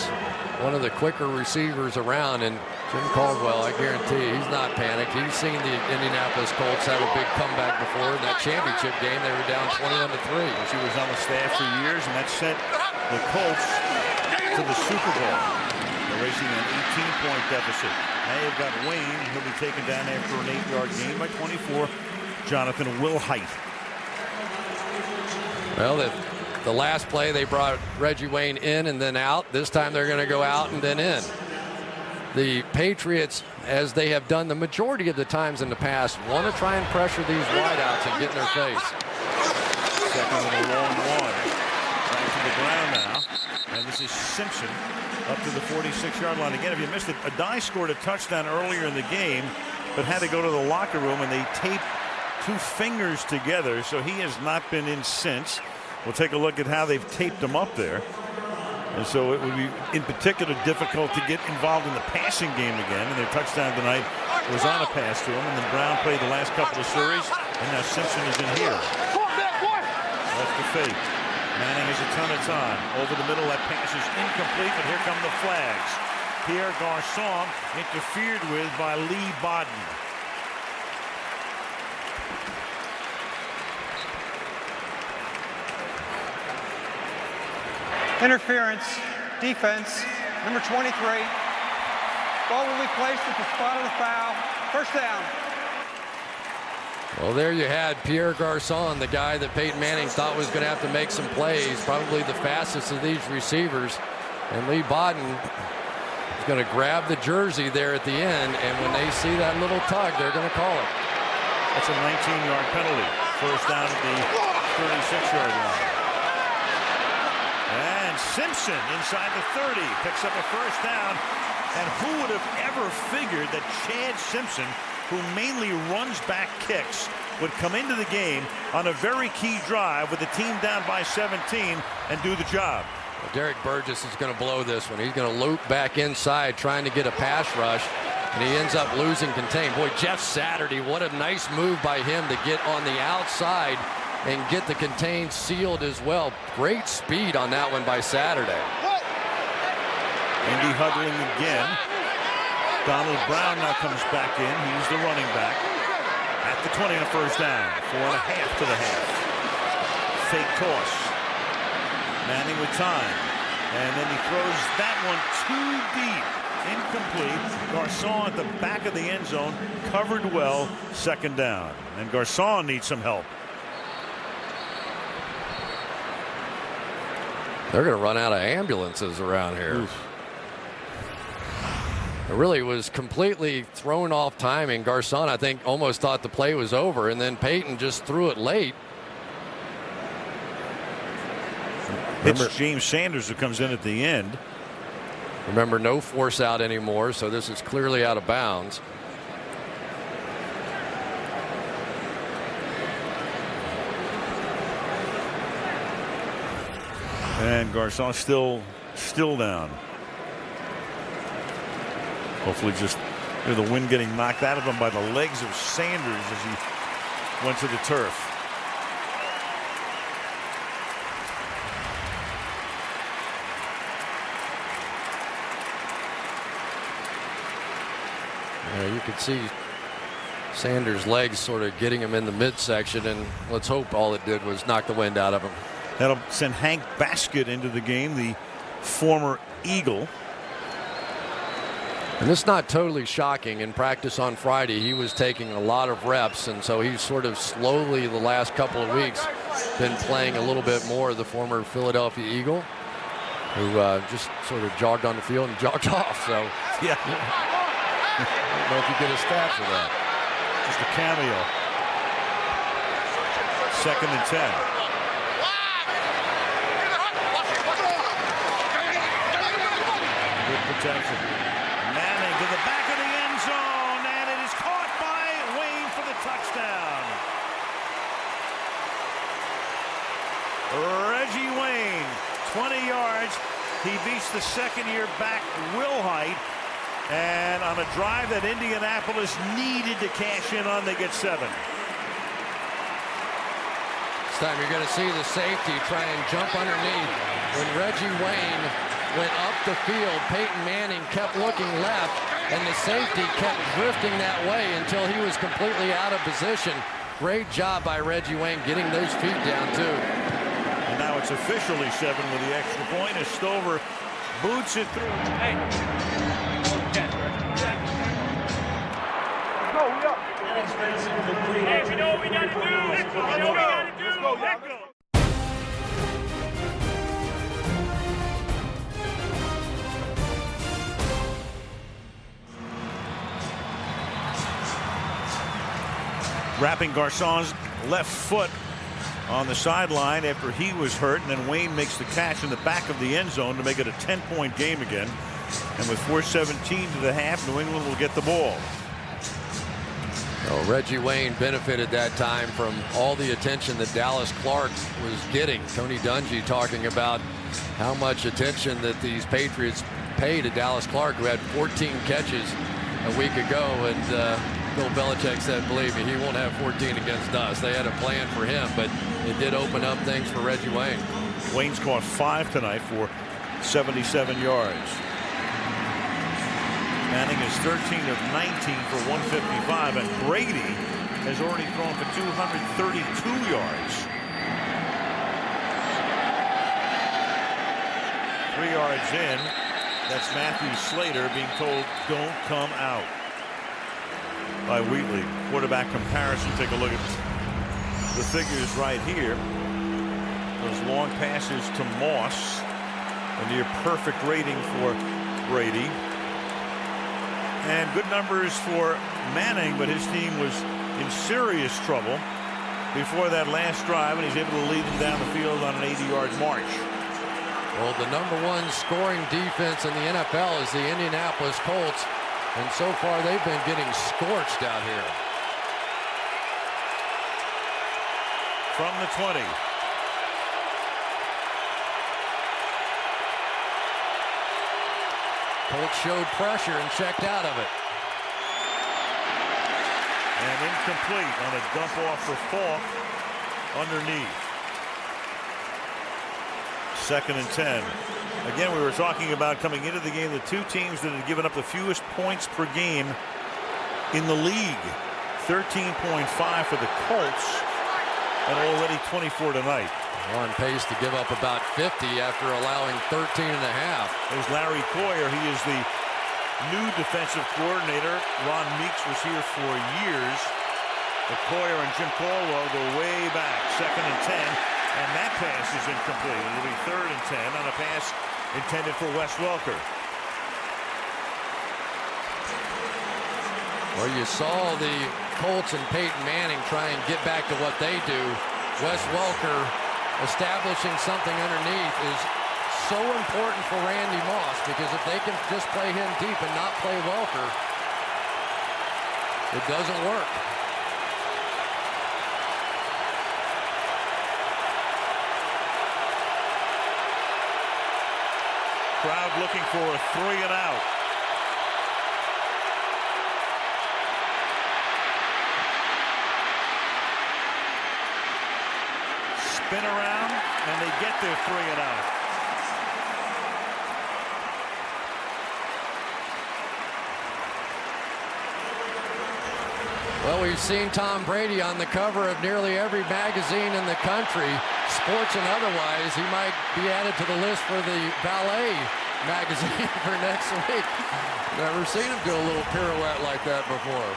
one of the quicker receivers around, and Jim Caldwell, I guarantee you, he's not panicked. He's seen the Indianapolis Colts have a big comeback before. In that championship game, they were down 21-3. She was on the staff for years, and that sent the Colts to the Super Bowl. They're racing an 18-point deficit. Now you've got Wayne. He'll be taken down after an 8-yard gain by 24. Jonathan Wilhite. Well, the last play they brought Reggie Wayne in and then out. This time they're going to go out and then in. The Patriots, as they have done the majority of the times in the past, want to try and pressure these wideouts and get in their face. Second and a long one. Back to the ground now. And this is Simpson up to the 46-yard line. Again, if you missed it, Adai scored a touchdown earlier in the game, but had to go to the locker room, and they taped 2 fingers together, so he has not been in since. We'll take a look at how they've taped him up there. And so it would be, in particular, difficult to get involved in the passing game again. And their touchdown tonight was on a pass to him. And then Brown played the last couple of series. And now Simpson is in here. Left to fake. Manning has a ton of time. Over the middle, that pass is incomplete, but here come the flags. Pierre Garçon interfered with by Lee Bodden. Interference, defense, number 23. Ball will be placed at the spot of the foul. First down. Well, there you had Pierre Garçon, the guy that Peyton Manning thought was going to have to make some plays, probably the fastest of these receivers. And Lee Bodden is going to grab the jersey there at the end, and when they see that little tug, they're going to call it. That's a 19-yard penalty. First down at the 36-yard line. And Simpson inside the 30 picks up a first down. And who would have ever figured that Chad Simpson, who mainly runs back kicks, would come into the game on a very key drive with the team down by 17 and do the job. Well, Derek Burgess is going to blow this one. He's going to loop back inside trying to get a pass rush, and he ends up losing contain. Boy, Jeff Saturday, what a nice move by him to get on the outside and get the contain sealed as well. Great speed on that one by Saturday. Indy huddling again. Donald Brown now comes back in. He's the running back. At the 20 on a first down. 4.5 to the half. Fake toss. Manning with time. And then he throws that one too deep. Incomplete. Garçon at the back of the end zone. Covered well. Second down. And Garçon needs some help. They're going to run out of ambulances around here. Oof. It really was completely thrown off timing. Garçon, I think, almost thought the play was over, and then Peyton just threw it late. It's James Sanders who comes in at the end. Remember, no force out anymore, so this is clearly out of bounds. And Garçon still down. Hopefully just the wind getting knocked out of him by the legs of Sanders as he went to the turf. Yeah, you could see Sanders' legs sort of getting him in the midsection, and let's hope all it did was knock the wind out of him. That'll send Hank Baskett into the game, the former Eagle. And it's not totally shocking. In practice on Friday, he was taking a lot of reps, and so he's sort of slowly the last couple of weeks been playing a little bit more. The former Philadelphia Eagle, who just sort of jogged on the field and jogged off. So yeah, I don't know if you get a stat for that. Just a cameo. 2nd and 10. Good protection. Manning to the back of the end zone, and it is caught by Wayne for the touchdown. Reggie Wayne, 20 yards. He beats the second-year back Will Height, and on a drive that Indianapolis needed to cash in on, they get 7. This time you're going to see the safety try and jump underneath. When Reggie Wayne went up the field, Peyton Manning kept looking left, and the safety kept drifting that way until he was completely out of position. Great job by Reggie Wayne getting those feet down, too. And now it's officially 7 with the extra point as Stover boots it through. Hey. Go, we up. Hey, we know what we got to do. We know what we got to do. Let's go. Wrapping Garçon's left foot on the sideline after he was hurt, and then Wayne makes the catch in the back of the end zone to make it a 10-point game again. And with 4:17 to the half, New England will get the ball. Oh, Reggie Wayne benefited that time from all the attention that Dallas Clark was getting. Tony Dungy talking about how much attention that these Patriots pay to Dallas Clark, who had 14 catches a week ago, and Bill Belichick said, believe me, he won't have 14 against us. They had a plan for him, but it did open up things for Reggie Wayne. Wayne's caught 5 tonight for 77 yards. Manning is 13 of 19 for 155, and Brady has already thrown for 232 yards. 3 yards in. That's Matthew Slater being told, don't come out. by Wheatley. Quarterback comparison. Take a look at the figures right here. Those long passes to Moss. A near perfect rating for Brady. And good numbers for Manning, but his team was in serious trouble before that last drive, and he's able to lead them down the field on an 80-yard march. Well, the #1 scoring defense in the NFL is the Indianapolis Colts, and so far they've been getting scorched out here. From the 20. Colts showed pressure and checked out of it. And incomplete on a dump off for Falk underneath. 2nd and 10. Again, we were talking about coming into the game, the two teams that had given up the fewest points per game in the league. 13.5 for the Colts, and already 24 tonight. On pace to give up about 50 after allowing 13.5. There's Larry Coyer. He is the new defensive coordinator. Ron Meeks was here for years. But Coyer and Jim Caldwell go way back. 2nd and 10. And that pass is incomplete. It'll be 3rd and 10 on a pass intended for Wes Welker. Well, you saw the Colts and Peyton Manning try and get back to what they do. Wes Welker establishing something underneath is so important for Randy Moss, because if they can just play him deep and not play Welker, it doesn't work. Crowd looking for a 3 and out. Spin around, and they get their 3 and out. Well, we've seen Tom Brady on the cover of nearly every magazine in the country, sports and otherwise. He might be added to the list for the ballet magazine for next week. Never seen him do a little pirouette like that before.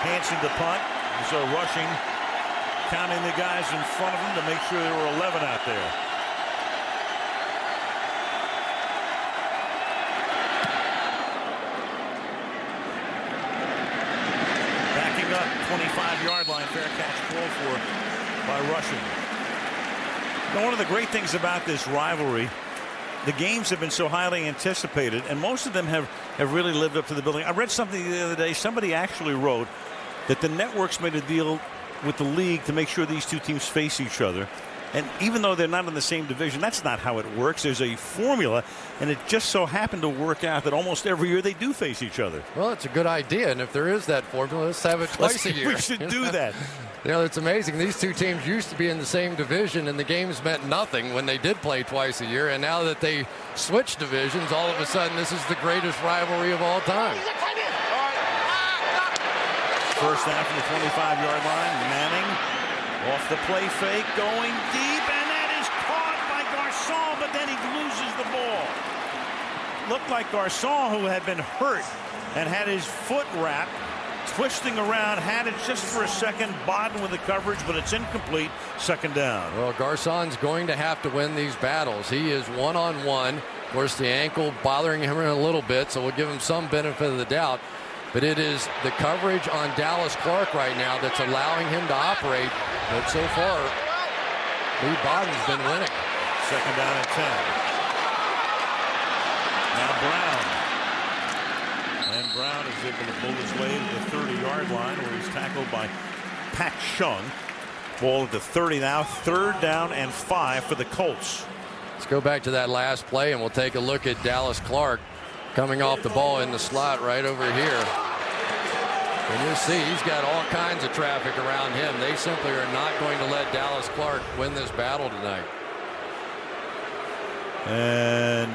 Hanson to punt. So rushing, counting the guys in front of him to make sure there were 11 out there. Backing up, 25-yard line, fair catch called for by rushing. Now, one of the great things about this rivalry, the games have been so highly anticipated, and most of them have really lived up to the billing. I read something the other day. Somebody actually wrote that the networks made a deal with the league to make sure these two teams face each other. And even though they're not in the same division, that's not how it works. There's a formula, and it just so happened to work out that almost every year they do face each other. Well, it's a good idea, and if there is that formula, let's have it twice a year. We should do that. You know, it's amazing. These two teams used to be in the same division, and the games meant nothing when they did play twice a year. And now that they switched divisions, all of a sudden, this is the greatest rivalry of all time. First down from the 25-yard line. Manning off the play fake, going deep, and that is caught by Garcon, but then he loses the ball. Looked like Garcon, who had been hurt and had his foot wrapped, twisting around, had it just for a second. Bodden with the coverage, but it's incomplete. 2nd down. Well, Garcon's going to have to win these battles. He is one-on-one. Of course, the ankle bothering him a little bit, so we'll give him some benefit of the doubt. But it is the coverage on Dallas Clark right now that's allowing him to operate. But so far, Lee Bodden's been winning. 2nd down and 10. Now Brown. And Brown is able to pull his way to the 30-yard line, where he's tackled by Pat Chung. Ball at the 30 now. 3rd down and 5 for the Colts. Let's go back to that last play, and we'll take a look at Dallas Clark coming off the ball in the slot right over here. And you'll see he's got all kinds of traffic around him. They simply are not going to let Dallas Clark win this battle tonight. And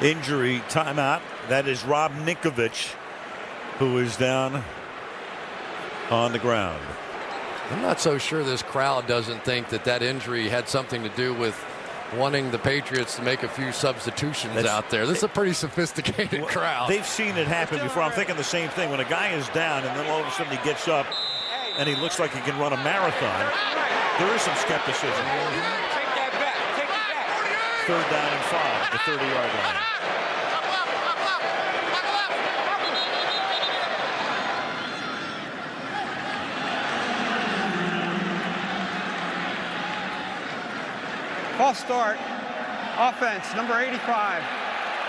injury timeout. That is Rob Ninkovich, who is down on the ground. I'm not so sure this crowd doesn't think that injury had something to do with wanting the Patriots to make a few substitutions out there. This is a pretty sophisticated crowd. They've seen it happen before. I'm thinking the same thing. When a guy is down and then all of a sudden he gets up and he looks like he can run a marathon, there is some skepticism. Take that back. Take it back. 3rd down and 5 at the 30-yard line. False start. Offense, number 85.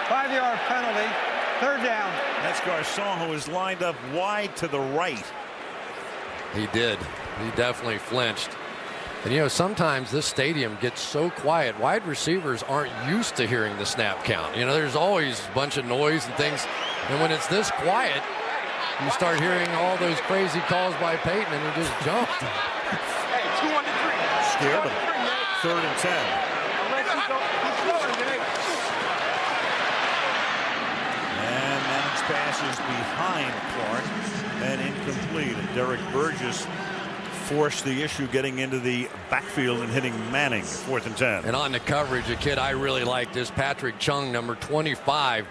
5-yard penalty. 3rd down. That's Garcon, who is lined up wide to the right. He did. He definitely flinched. And, you know, sometimes this stadium gets so quiet. Wide receivers aren't used to hearing the snap count. You know, there's always a bunch of noise and things. And when it's this quiet, you start hearing all those crazy calls by Peyton, and he just jumped. Hey, 2 on the 3. Scared him. 3rd and 10. And Manning's pass is behind Clark and incomplete. And Derek Burgess forced the issue getting into the backfield and hitting Manning. 4th and 10. And on the coverage, a kid I really like is Patrick Chung, number 25.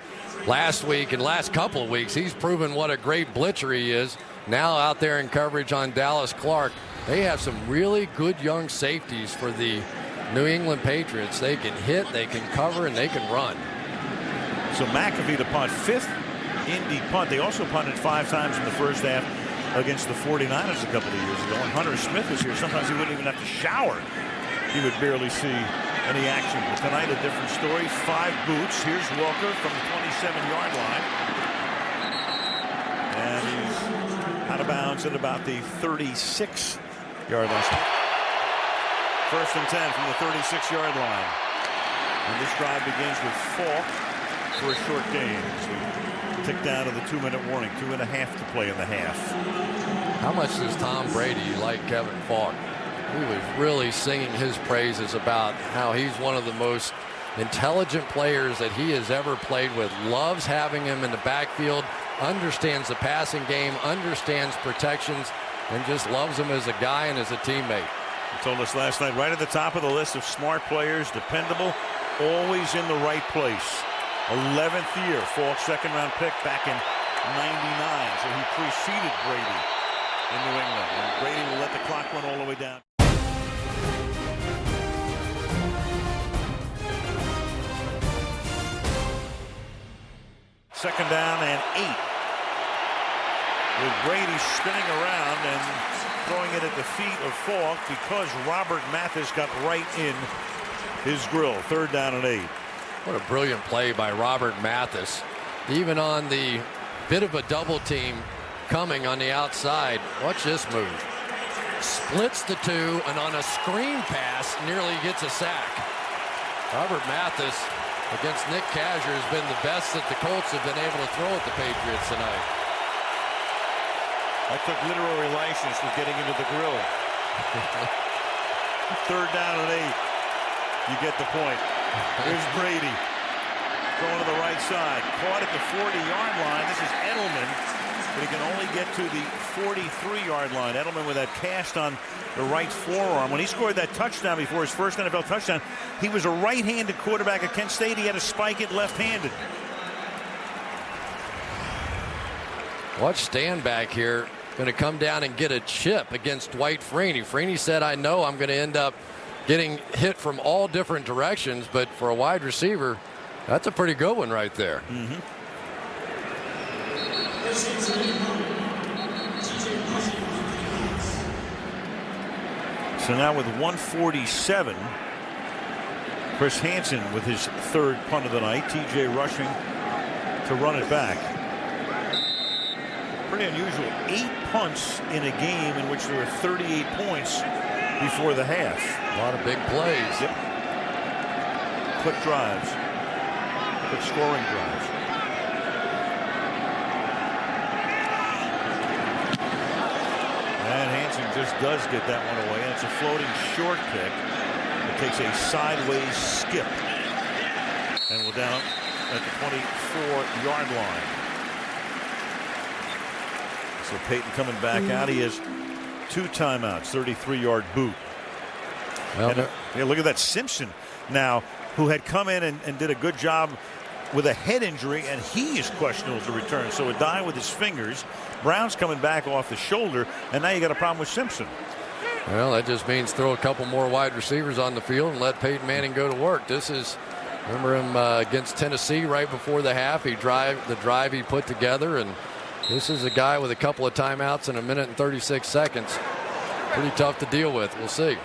Last week and last couple of weeks, he's proven what a great blitzer he is. Now out there in coverage on Dallas Clark. They have some really good young safeties for the New England Patriots. They can hit, they can cover, and they can run. So McAfee to punt, 5th Indy punt. They also punted 5 times in the first half against the 49ers a couple of years ago. When Hunter Smith was here, sometimes he wouldn't even have to shower. He would barely see any action. But tonight, a different story. 5 boots. Here's Walker from the 27-yard line. And he's out of bounds at about the 36-yard line. 1st and 10 from the 36-yard line. And this drive begins with Falk for a short gain. So we tick down to the 2-minute warning. 2.5 to play in the half. How much does Tom Brady like Kevin Falk? He was really singing his praises about how he's one of the most intelligent players that he has ever played with. Loves having him in the backfield, understands the passing game, understands protections, and just loves him as a guy and as a teammate. He told us last night, right at the top of the list of smart players, dependable, always in the right place. 11th year, Falk's 2nd-round pick back in '99, so he preceded Brady in New England. And Brady will let the clock run all the way down. Second down and 8. With Brady spinning around and throwing it at the feet of Falk because Robert Mathis got right in his grill. 3rd down and 8. What a brilliant play by Robert Mathis. Even on the bit of a double team coming on the outside. Watch this move. Splits the 2 and on a screen pass nearly gets a sack. Robert Mathis against Nick Casher has been the best that the Colts have been able to throw at the Patriots tonight. I took literary license with getting into the grill. 3rd down and 8. You get the point. Here's Brady going to the right side. Caught at the 40-yard line. This is Edelman, but he can only get to the 43-yard line. Edelman with that cast on the right forearm. When he scored that touchdown before his first NFL touchdown, he was a right-handed quarterback at Kent State. He had to spike it left-handed. Watch Stanback here. Going to come down and get a chip against Dwight Freeney. Freeney said, I know I'm going to end up getting hit from all different directions, but for a wide receiver, that's a pretty good one right there. Mm-hmm. So now with 1:47, Chris Hansen with his 3rd punt of the night. TJ rushing to run it back. Pretty unusual. 8 punts in a game in which there were 38 points before the half. A lot of big plays. Yep. Quick drives. Quick scoring drives. And Hansen just does get that one away. And it's a floating short kick. It takes a sideways skip. And we're down at the 24-yard line. So Peyton coming back out. He has 2 timeouts, 33-yard boot. Well, and, yeah, look at that. Simpson now, who had come in and did a good job with a head injury, and he is questionable to return. So a dive with his fingers. Brown's coming back off the shoulder, and now you got a problem with Simpson. Well, that just means throw a couple more wide receivers on the field and let Peyton Manning go to work. This is, remember him against Tennessee right before the half. The drive he put together, and this is a guy with a couple of timeouts in 1 minute and 36 seconds. Pretty tough to deal with. We'll see.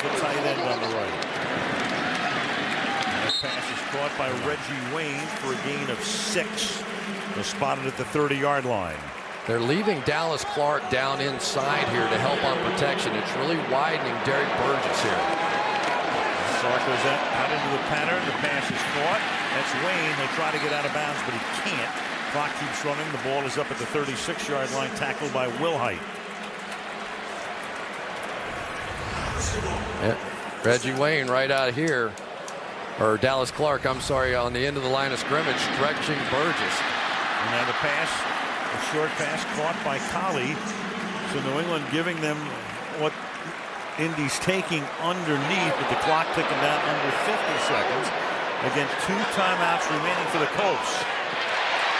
The tight end on the right. That pass is caught by Reggie Wayne for a gain of 6. They're spotted at the 30-yard line. They're leaving Dallas Clark down inside here to help on protection. It's really widening Derek Burgess here. Clark goes out into the pattern. The pass is caught. That's Wayne. He'll try to get out of bounds, but he can't. Clock keeps running. The ball is up at the 36-yard line, tackled by Wilhite. Yeah. Reggie Wayne right out here, or Dallas Clark, I'm sorry, on the end of the line of scrimmage, stretching Burgess. And now the pass, a short pass caught by Collie. So New England giving them what Indy's taking underneath, with the clock ticking down under 50 seconds against 2 timeouts remaining for the Colts.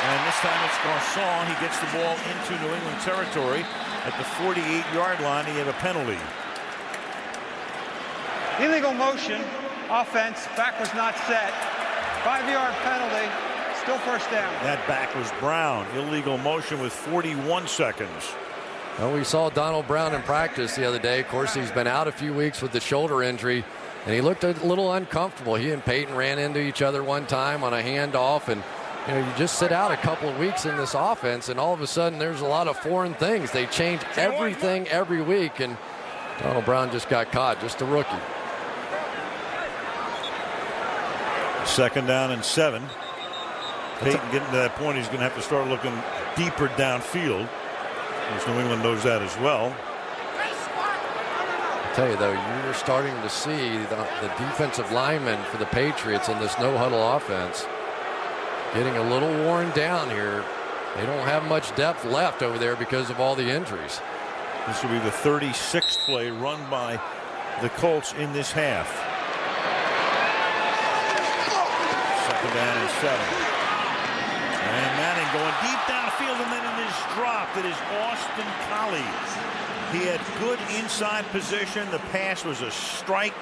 And this time it's Garcon. He gets the ball into New England territory at the 48-yard line. He had a penalty. Illegal motion, offense, back was not set. 5-yard penalty, still first down. That back was Brown. Illegal motion with 41 seconds. Well, we saw Donald Brown in practice the other day. Of course, he's been out a few weeks with the shoulder injury, and he looked a little uncomfortable. He and Peyton ran into each other one time on a handoff, and you just sit out a couple of weeks in this offense, and all of a sudden there's a lot of foreign things. They change everything every week, and Donald Brown just got caught, just a rookie. 2nd down and 7. Peyton getting to that point, he's going to have to start looking deeper downfield. Because New England knows that as well. I'll tell you, though, you're starting to see the defensive linemen for the Patriots in this no-huddle offense getting a little worn down here. They don't have much depth left over there because of all the injuries. This will be the 36th play run by the Colts in this half. 2nd down and 7. And Manning going deep downfield, and then it is dropped. It is Austin Collie. He had good inside position. The pass was a strike,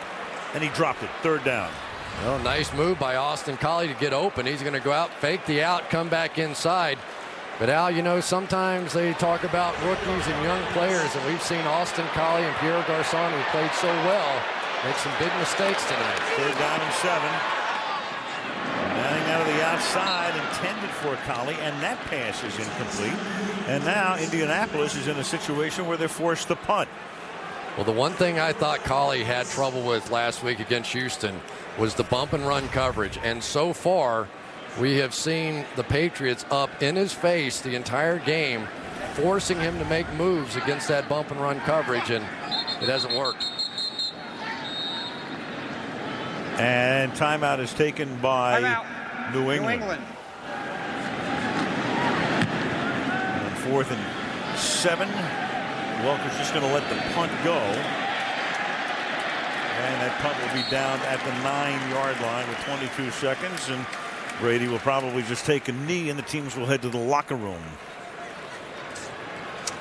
and he dropped it. 3rd down. Well, nice move by Austin Collie to get open. He's going to go out, fake the out, come back inside. But Al, sometimes they talk about rookies and young players, and we've seen Austin Collie and Pierre Garcon, who played so well, make some big mistakes tonight. 3rd down and 7. Manning out of the outside, intended for Collie, and that pass is incomplete. And now Indianapolis is in a situation where they're forced to punt. Well, the one thing I thought Collie had trouble with last week against Houston was the bump and run coverage. And so far, we have seen the Patriots up in his face the entire game, forcing him to make moves against that bump and run coverage, and it hasn't worked. And timeout is taken by New England. And 4th and 7. Welker's just going to let the punt go. And that punt will be down at the 9-yard line with 22 seconds. And Brady will probably just take a knee, and the teams will head to the locker room.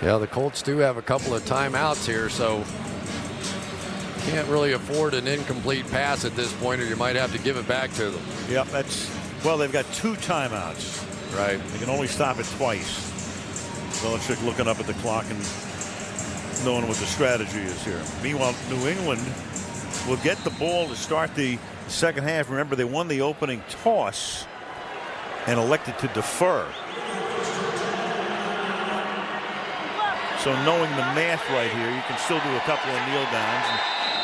Yeah, the Colts do have a couple of timeouts here, so can't really afford an incomplete pass at this point, or you might have to give it back to them. Yep, well, they've got 2 timeouts. Right. They can only stop it twice. Belichick looking up at the clock and knowing what the strategy is here. Meanwhile, New England will get the ball to start the second half. Remember, they won the opening toss and elected to defer. So knowing the math right here, you can still do a couple of kneel downs,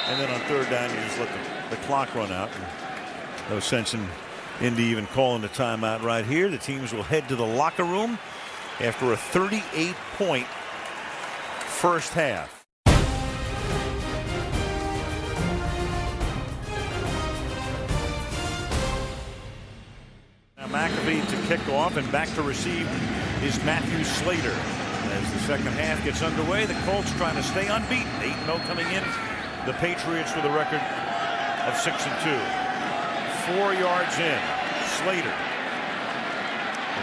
and then on 3rd down you just let the clock run out. No sense in Indy even calling the timeout right here. The teams will head to the locker room after a 38-point first half. McAfee to kick off, and back to receive is Matthew Slater. As the second half gets underway, the Colts trying to stay unbeaten. 8-0 coming in. The Patriots with a record of 6-2. 4 yards in. Slater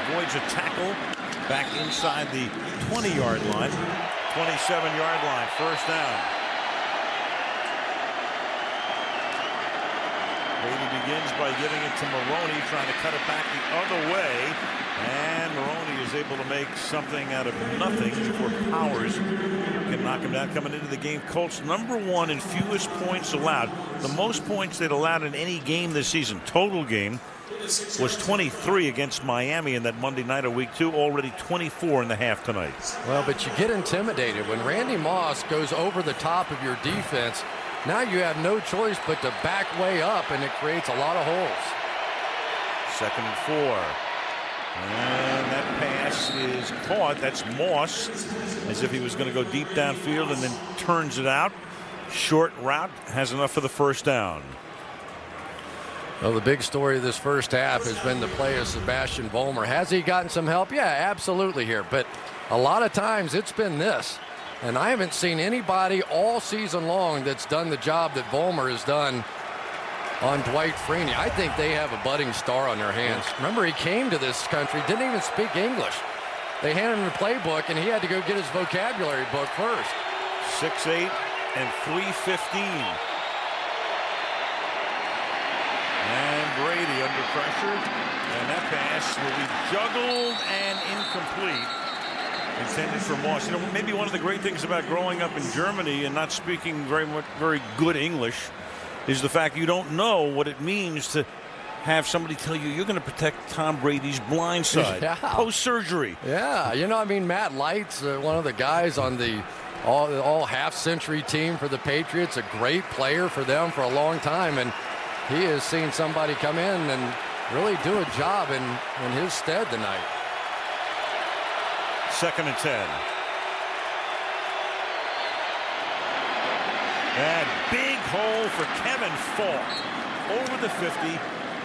avoids a tackle back inside the 20-yard line. 27-yard line. First down. Brady begins by giving it to Maroney, trying to cut it back the other way. And Maroney is able to make something out of nothing before Powers can knock him down. Coming into the game, Colts #1 in fewest points allowed. The most points they'd allowed in any game this season, total game, was 23 against Miami in that Monday night of week 2. Already 24 in the half tonight. Well, but you get intimidated when Randy Moss goes over the top of your defense. Now you have no choice but to back way up, and it creates a lot of holes. 2nd and 4. And that pass is caught. That's Moss, as if he was going to go deep downfield, and then turns it out. Short route, has enough for the first down. Well, the big story of this first half has been the play of Sebastian Vollmer. Has he gotten some help? Yeah, absolutely here. But a lot of times it's been this. And I haven't seen anybody all season long that's done the job that Vollmer has done on Dwight Freeney. I think they have a budding star on their hands. Remember, he came to this country, didn't even speak English. They handed him the playbook, and he had to go get his vocabulary book first. 6'8" and 315. And Brady under pressure. And that pass will be juggled and incomplete. Intended for Moss. You know, maybe one of the great things about growing up in Germany and not speaking very good English is the fact you don't know what it means to have somebody tell you you're going to protect Tom Brady's blind side post-surgery. Yeah, you know, I mean, Matt Light's one of the guys on the all half-century team for the Patriots, a great player for them for a long time, and he has seen somebody come in and really do a job in his stead tonight. 2nd and 10. And big hole for Kevin Falk over the 50.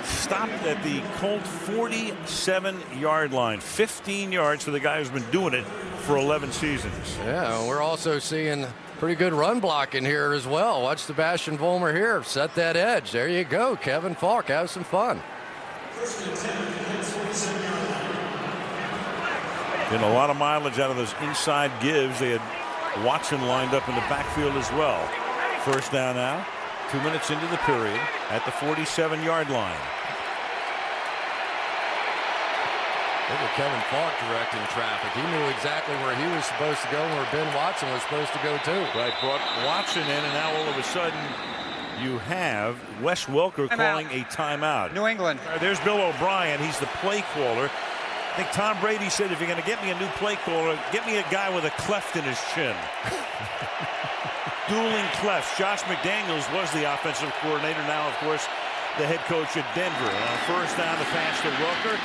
Stopped at the Colt 47-yard line. 15 yards for the guy who's been doing it for 11 seasons. Yeah, we're also seeing pretty good run blocking here as well. Watch Sebastian Vollmer here. Set that edge. There you go. Kevin Falk, have some fun. Getting a lot of mileage out of those inside gives. They had Watson lined up in the backfield as well. First down now. 2 minutes into the period at the 47-yard line. Look at Kevin Falk directing traffic. He knew exactly where he was supposed to go and where Ben Watson was supposed to go too. Right, brought Watson in, and now all of a sudden you have Wes Welker calling a timeout. New England. There's Bill O'Brien. He's the play caller. I think Tom Brady said, if you're going to get me a new play caller, get me a guy with a cleft in his chin. Dueling clefts. Josh McDaniels was the offensive coordinator. Now, of course, the head coach at Denver. On first down, the pass to Welker.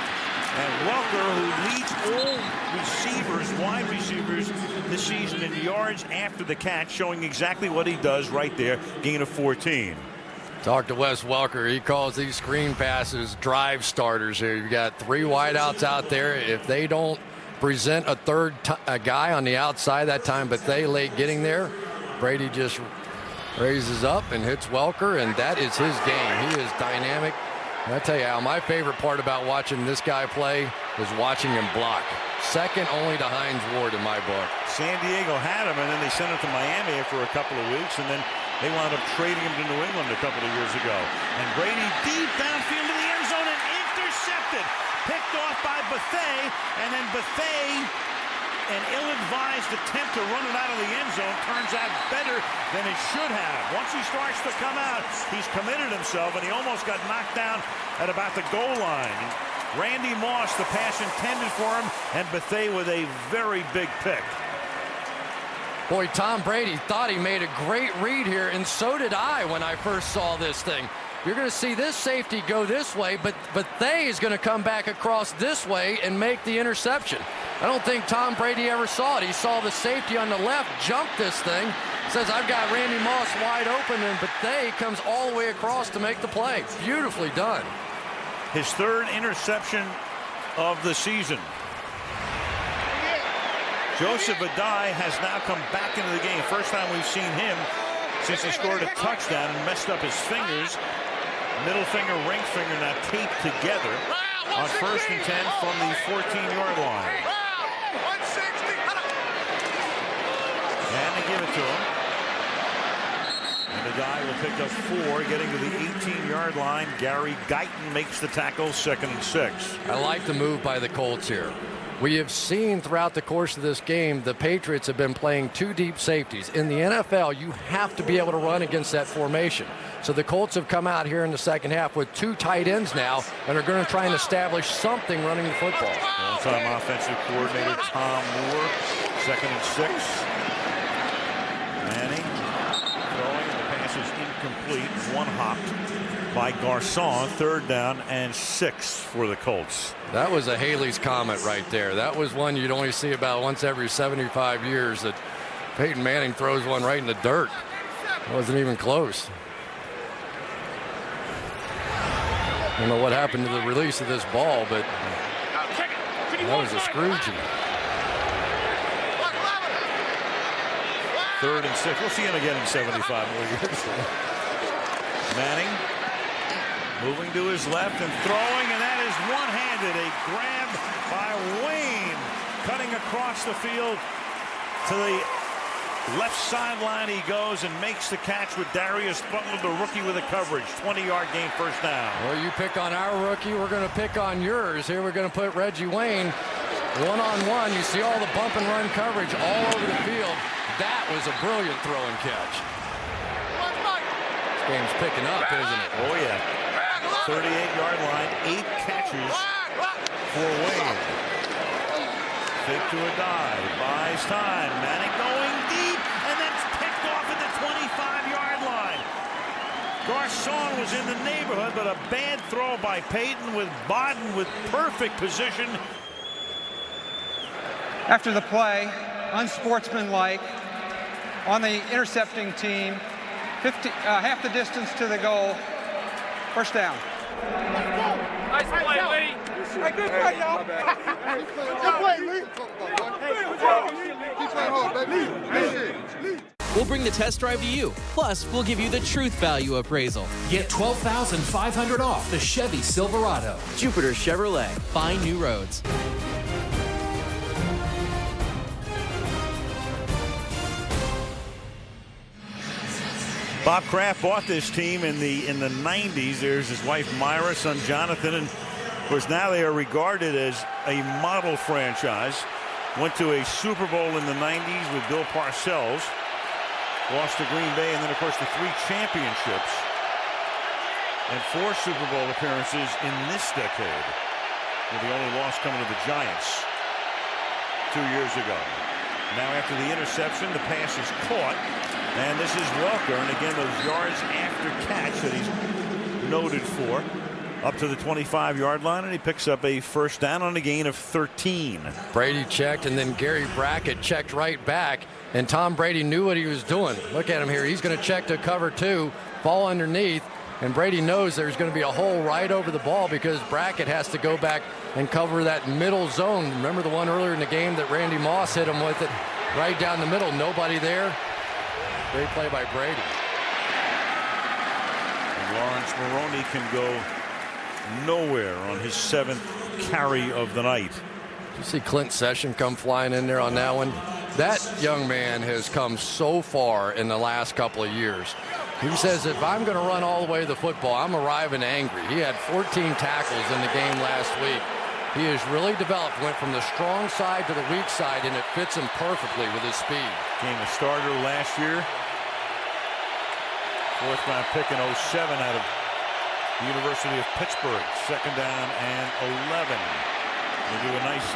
And Welker, who leads all receivers, wide receivers, this season in yards after the catch, showing exactly what he does right there. Gain of 14. Talk to Wes Welker. He calls these screen passes drive starters here. You've got 3 wideouts out there. If they don't present a third guy on the outside that time, but they late getting there, Brady just raises up and hits Welker, and that is his game. He is dynamic. And I tell you, Al, my favorite part about watching this guy play is watching him block. Second only to Hines Ward in my book. San Diego had him, and then they sent him to Miami after a couple of weeks, and then they wound up trading him to New England a couple of years ago. And Brady deep downfield to the end zone and intercepted. Picked off by Bethea, and then Bethea, an ill-advised attempt to run it out of the end zone, turns out better than it should have. Once he starts to come out, he's committed himself, and he almost got knocked down at about the goal line. Randy Moss, the pass intended for him, and Bethea with a very big pick. Boy, Tom Brady thought he made a great read here, and so did I when I first saw this thing. You're going to see this safety go this way, but Bethea is going to come back across this way and make the interception. I don't think Tom Brady ever saw it. He saw the safety on the left jump this thing, says, I've got Randy Moss wide open, and Bethea comes all the way across to make the play. Beautifully done. his third interception of the season. Joseph Adai has now come back into the game. First time we've seen him since he scored a touchdown and messed up his fingers. Middle finger, ring finger now taped together on 1st and 10 from the 14-yard line. And they give it to him. And the guy will pick up 4, getting to the 18-yard line. Gary Guyton makes the tackle, 2nd and 6. I like the move by the Colts here. We have seen throughout the course of this game, the Patriots have been playing 2 deep safeties. In the NFL, you have to be able to run against that formation. So the Colts have come out here in the second half with 2 tight ends now and are going to try and establish something running the football. All-time offensive coordinator Tom Moore, 2nd and 6. Manning throwing, and the pass is incomplete. One hopped by Garcon. 3rd down and 6 for the Colts. That was a Haley's Comet right there. That was one you'd only see about once every 75 years, that Peyton Manning throws one right in the dirt. It wasn't even close. I don't know what happened to the release of this ball, but that was a Scroogey. 3rd and 6. We'll see him again in 75 more years. Manning moving to his left and throwing, and that is one-handed. A grab by Wayne, cutting across the field to the left sideline. He goes and makes the catch with Darius Butler, the rookie, with a coverage. 20-yard gain, 1st down. Well, you pick on our rookie, we're going to pick on yours. Here we're going to put Reggie Wayne one-on-one. You see all the bump and run coverage all over the field. That was a brilliant throw and catch. This game's picking up, isn't it? Oh, yeah. 38-yard line, 8 catches for Wayne. Fake to a dive, buys time. Manning going deep, and that's picked off at the 25-yard line. Garcon was in the neighborhood, but a bad throw by Peyton, with Bodden with perfect position. After the play, unsportsmanlike on the intercepting team, half the distance to the goal. 1st down. Nice play, Lee. Hey, good play, y'all. Good play, Lee. Keep playing hard, baby. We'll bring the test drive to you. Plus, we'll give you the truth value appraisal. Get $12,500 off the Chevy Silverado. Jupiter Chevrolet. Find new roads. Bob Kraft bought this team in the 90s. There's his wife Myra, son Jonathan, and of course now they are regarded as a model franchise. Went to a Super Bowl in the 90s with Bill Parcells. Lost to Green Bay, and then of course the 3 championships and 4 Super Bowl appearances in this decade, with the only loss coming to the Giants 2 years ago. Now after the interception, the pass is caught, and this is Welker, and again those yards after catch that he's noted for, up to the 25-yard line, and he picks up a 1st down on a gain of 13. Brady checked, and then Gary Brackett checked right back, and Tom Brady knew what he was doing. Look at him here. He's going to check to cover 2, fall underneath, and Brady knows there's going to be a hole right over the ball because Brackett has to go back and cover that middle zone. Remember the one earlier in the game that Randy Moss hit him with it right down the middle? Nobody there. Great play by Brady. And Lawrence Maroney can go nowhere on his 7th carry of the night. Did you see Clint Session come flying in there on that one? That young man has come so far in the last couple of years. He says, if I'm going to run all the way to the football, I'm arriving angry. He had 14 tackles in the game last week. He has really developed, went from the strong side to the weak side, and it fits him perfectly with his speed. Became a starter last year. 4th round pick in 07 out of the University of Pittsburgh. 2nd down and 11. They do a nice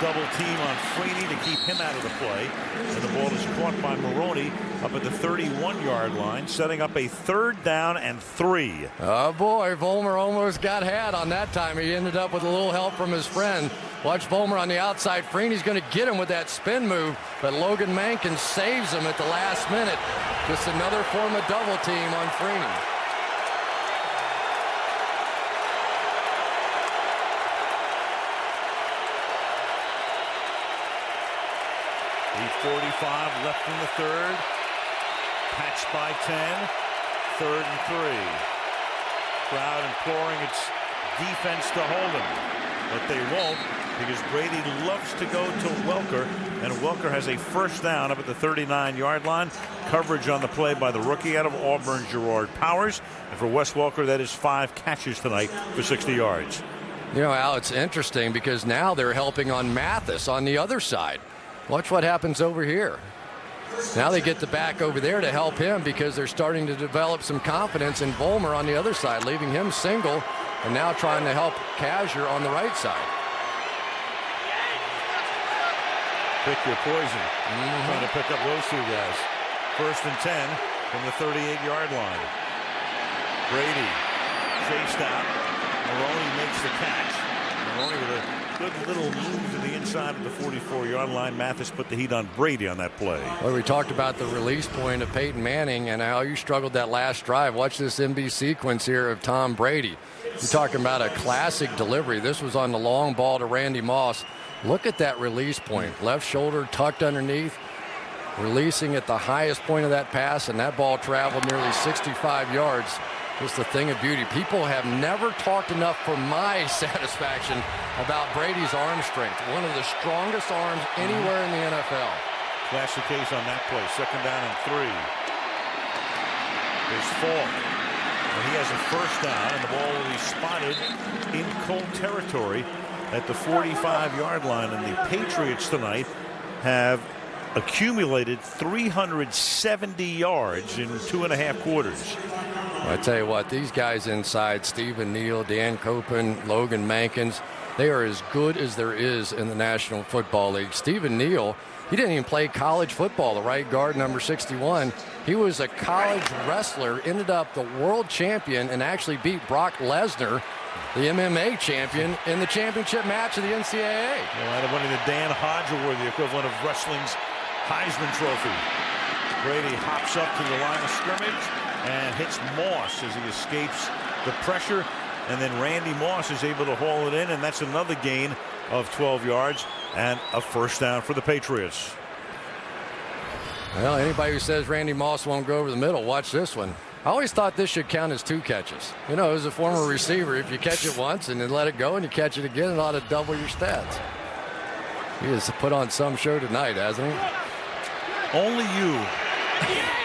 double team on Freeney to keep him out of the play. And the ball is caught by Maroney up at the 31-yard line, setting up a 3rd down and 3. Oh boy, Vollmer almost got had on that time. He ended up with a little help from his friend. Watch Vollmer on the outside. Freeney's going to get him with that spin move, but Logan Mankin saves him at the last minute. Just another form of double team on Freeney. 45 left in the third. Patched by 10. 3rd and 3. Crowd imploring its defense to hold him, but they won't, because Brady loves to go to Welker, and Welker has a first down up at the 39-yard line. Coverage on the play by the rookie out of Auburn, Gerard Powers. And for Wes Welker, that is 5 catches tonight for 60 yards. You know, Al, it's interesting because now they're helping on Mathis on the other side. Watch what happens over here. Now they get the back over there to help him because they're starting to develop some confidence in Vollmer on the other side, leaving him single, and now trying to help Kasier on the right side. Pick your poison. Trying to pick up those two guys. 1st and 10 from the 38-yard line. Brady chased out. Maroney makes the catch. Maroney with a good little move to the inside of the 44-yard line. Mathis put the heat on Brady on that play. Well, we talked about the release point of Peyton Manning and how you struggled that last drive. Watch this MB sequence here of Tom Brady. You're talking about a classic delivery. This was on the long ball to Randy Moss. Look at that release point. Left shoulder tucked underneath, releasing at the highest point of that pass, and that ball traveled nearly 65 yards. Just a thing of beauty. People have never talked enough, for my satisfaction, about Brady's arm strength. One of the strongest arms anywhere in the NFL. That's the case on that play. 2nd down and 3. There's Falk. And he has a first down, and the ball will be spotted in Colt territory at the 45-yard line. And the Patriots tonight have accumulated 370 yards in 2.5 quarters. I tell you what, these guys inside, Stephen Neal, Dan Copen, Logan Mankins, they are as good as there is in the National Football League. Stephen Neal, he didn't even play college football, the right guard, number 61. He was a college wrestler, ended up the world champion, and actually beat Brock Lesnar, the MMA champion, in the championship match of the NCAA. Well, winning the Dan Hodge Award, the equivalent of wrestling's Heisman Trophy. Brady hops up to the line of scrimmage and hits Moss as he escapes the pressure, and then Randy Moss is able to haul it in, and that's another gain of 12 yards and a first down for the Patriots. Well, anybody who says Randy Moss won't go over the middle, watch this one. I always thought this should count as 2 catches. You know, as a former receiver, if you catch it once and then let it go and you catch it again, it ought to double your stats. He has put on some show tonight, hasn't he? Only you.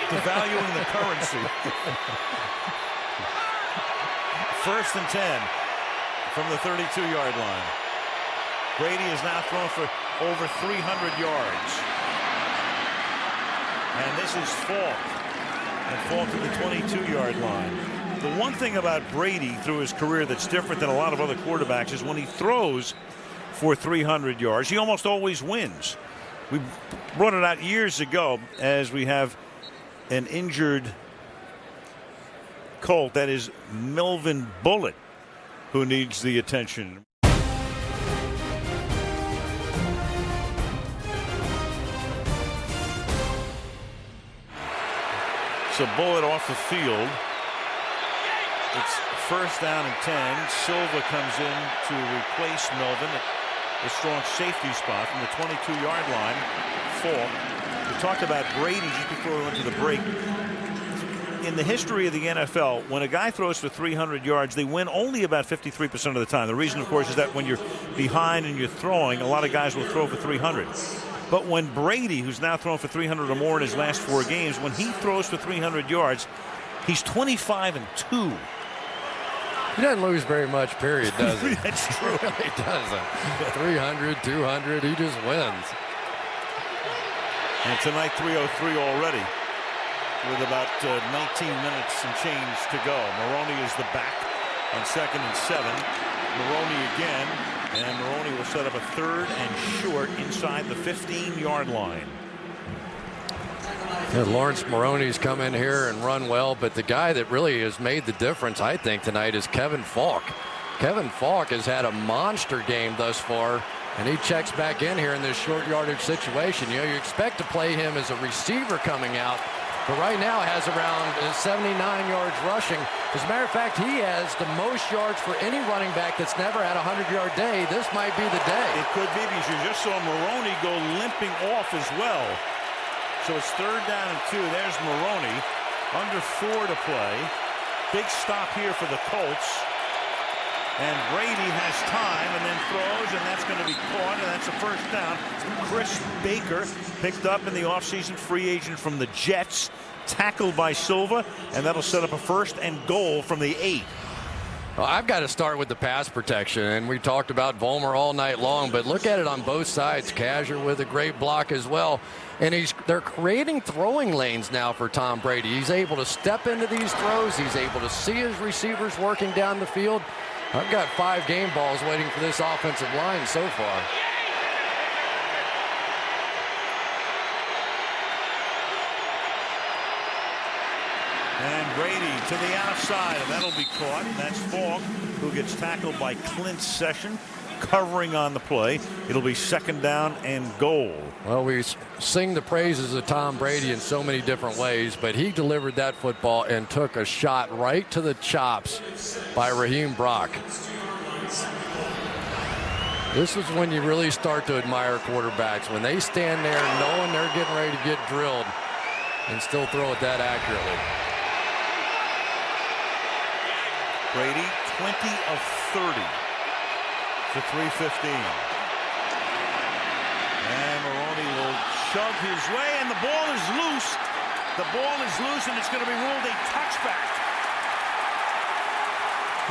Devaluing the currency. 1st and 10 from the 32-yard line. Brady is now thrown for over 300 yards. And this is Falk. And Falk to the 22-yard line. The one thing about Brady through his career that's different than a lot of other quarterbacks is when he throws for 300 yards, he almost always wins. We brought it out years ago as we have an injured Colt, that is Melvin Bullitt, who needs the attention. So Bullitt off the field. It's 1st down and 10. Silva comes in to replace Melvin at the strong safety spot from the 22-yard line. Falk. We talked about Brady just before we went to the break. In the history of the NFL, when a guy throws for 300 yards, they win only about 53% of the time. The reason, of course, is that when you're behind and you're throwing, a lot of guys will throw for 300. But when Brady, who's now thrown for 300 or more in his last 4 games, when he throws for 300 yards, he's 25-2. He doesn't lose very much, period, does he? That's true. He really doesn't. 300, 200, he just wins. And tonight, 3:03 already, with about 19 minutes and change to go. Maroney is the back on 2nd and 7. Maroney again, and Maroney will set up a 3rd and short inside the 15-yard line. Yeah, Lawrence Maroney's come in here and run well, but the guy that really has made the difference, I think, tonight is Kevin Falk. Kevin Falk has had a monster game thus far, and he checks back in here in this short yardage situation. You know, you expect to play him as a receiver coming out, But right now has around 79 yards rushing. As a matter of fact, he has the most yards for any running back that's never had a 100-yard day. This might be the day. It could be, because you just saw Maroney go limping off as well. So it's 3rd down and 2. There's Maroney. Under 4 to play. Big stop here for the Colts. And Brady has time and then throws, and that's going to be caught, and that's a first down. Chris Baker, picked up in the offseason, free agent from the Jets, tackled by Silva, and that'll set up a 1st and goal from the 8. Well, I've got to start with the pass protection, and we talked about Vollmer all night long, but look at it on both sides. Kazir with a great block as well, and they're creating throwing lanes now for Tom Brady. He's able to step into these throws. He's able to see his receivers working down the field. I've got 5 game balls waiting for this offensive line so far. And Brady to the outside, and that'll be caught. And that's Falk, who gets tackled by Clint Session, covering on the play. It'll be 2nd down and goal. Well, we sing the praises of Tom Brady in so many different ways, but he delivered that football and took a shot right to the chops by Raheem Brock. This is when you really start to admire quarterbacks, when they stand there knowing they're getting ready to get drilled and still throw it that accurately. Brady, 20 of 30 for 315. And Maroney will shove his way, and the ball is loose. The ball is loose, and it's going to be ruled a touchback.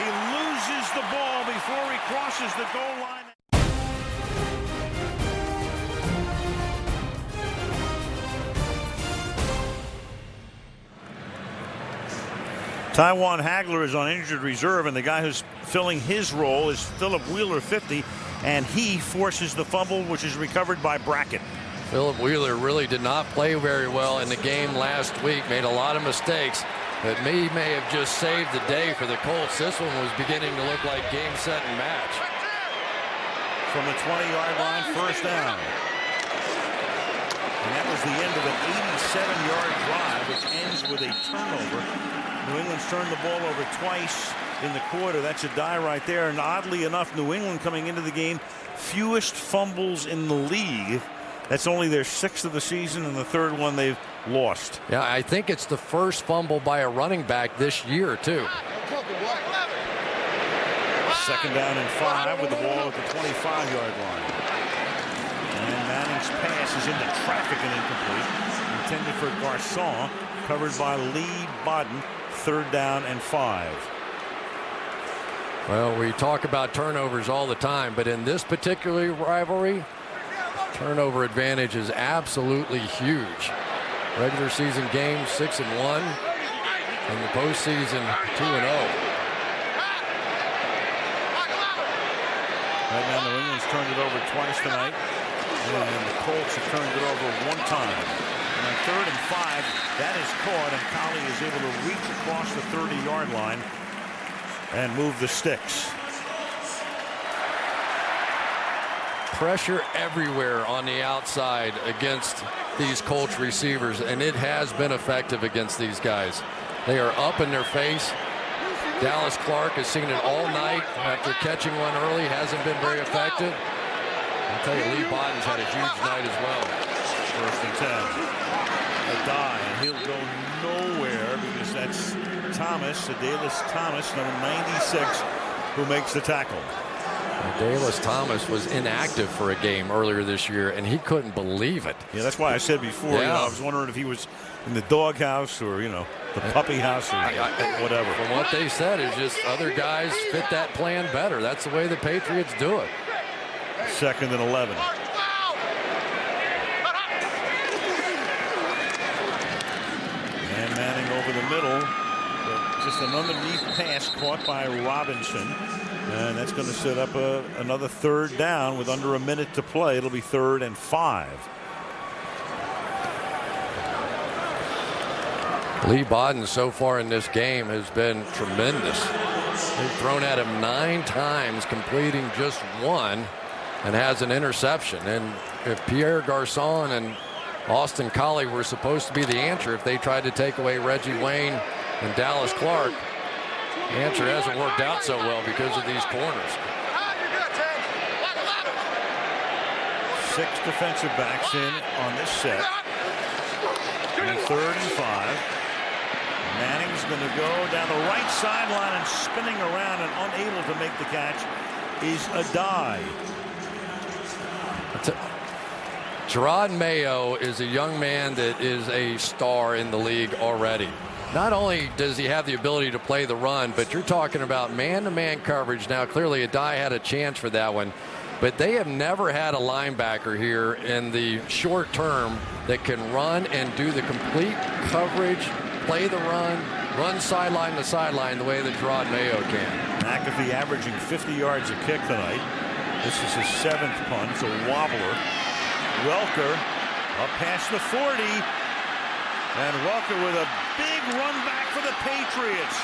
He loses the ball before he crosses the goal line. Taiwan Hagler is on injured reserve, and the guy who's filling his role is Philip Wheeler, 50, and he forces the fumble, which is recovered by Brackett. Philip Wheeler really did not play very well in the game last week, made a lot of mistakes, but he may have just saved the day for the Colts. This one was beginning to look like game, set, and match. From the 20-yard line, 1st down. And that was the end of an 87-yard drive, which ends with a turnover. New England's turned the ball over twice in the quarter. That's a die right there. And oddly enough, New England coming into the game, fewest fumbles in the league. That's only their 6th of the season, and the 3rd one they've lost. Yeah, I think it's the first fumble by a running back this year, too. 2nd down and 5 with the ball at the 25-yard line. And Manning's pass is into traffic and incomplete. Intended for Garcon, covered by Lee Bodden. 3rd down and 5. Well, we talk about turnovers all the time, but in this particular rivalry, turnover advantage is absolutely huge. Regular season game 6-1, and the postseason 2-0. Right now, New England's turned it over twice tonight, and the Colts have turned it over 1 time. And on 3rd and 5, that is caught, and Colley is able to reach across the 30-yard line and move the sticks. Pressure everywhere on the outside against these Colts receivers, and it has been effective against these guys. They are up in their face. Dallas Clark has seen it all night after catching one early. Hasn't been very effective. I'll tell you, Lee Bodden's had a huge night as well. 1st and 10. A die, and he'll go nowhere because that's Thomas, Adalys Thomas, number 96, who makes the tackle. Adalys Thomas was inactive for a game earlier this year, and he couldn't believe it. Yeah, that's why I said before, yeah. I was wondering if he was in the doghouse or, the puppy house or whatever. From what they said, is just other guys fit that plan better. That's the way the Patriots do it. 2nd and 11. And Manning over the middle. Just an underneath pass caught by Robinson. And that's going to set up another 3rd down with under a minute to play. It'll be 3rd and 5. Lee Bodden so far in this game has been tremendous. They've thrown at him 9 times, completing just 1, and has an interception. And if Pierre Garcon and Austin Collie were supposed to be the answer if they tried to take away Reggie Wayne and Dallas Clark. The answer hasn't worked out so well because of these corners. 6 defensive backs in on this set. And 3rd and 5. Manning's going to go down the right sideline and spinning around and unable to make the catch is Adai. Gerard Mayo is a young man that is a star in the league already. Not only does he have the ability to play the run, but you're talking about man-to-man coverage. Now, clearly, Adai had a chance for that one, but they have never had a linebacker here in the short term that can run and do the complete coverage, play the run sideline to sideline the way that Gerard Mayo can. McAfee averaging 50 yards a kick tonight. This is his 7th punt. It's a wobbler. Welker up past the 40. And Welker with a big run back for the Patriots.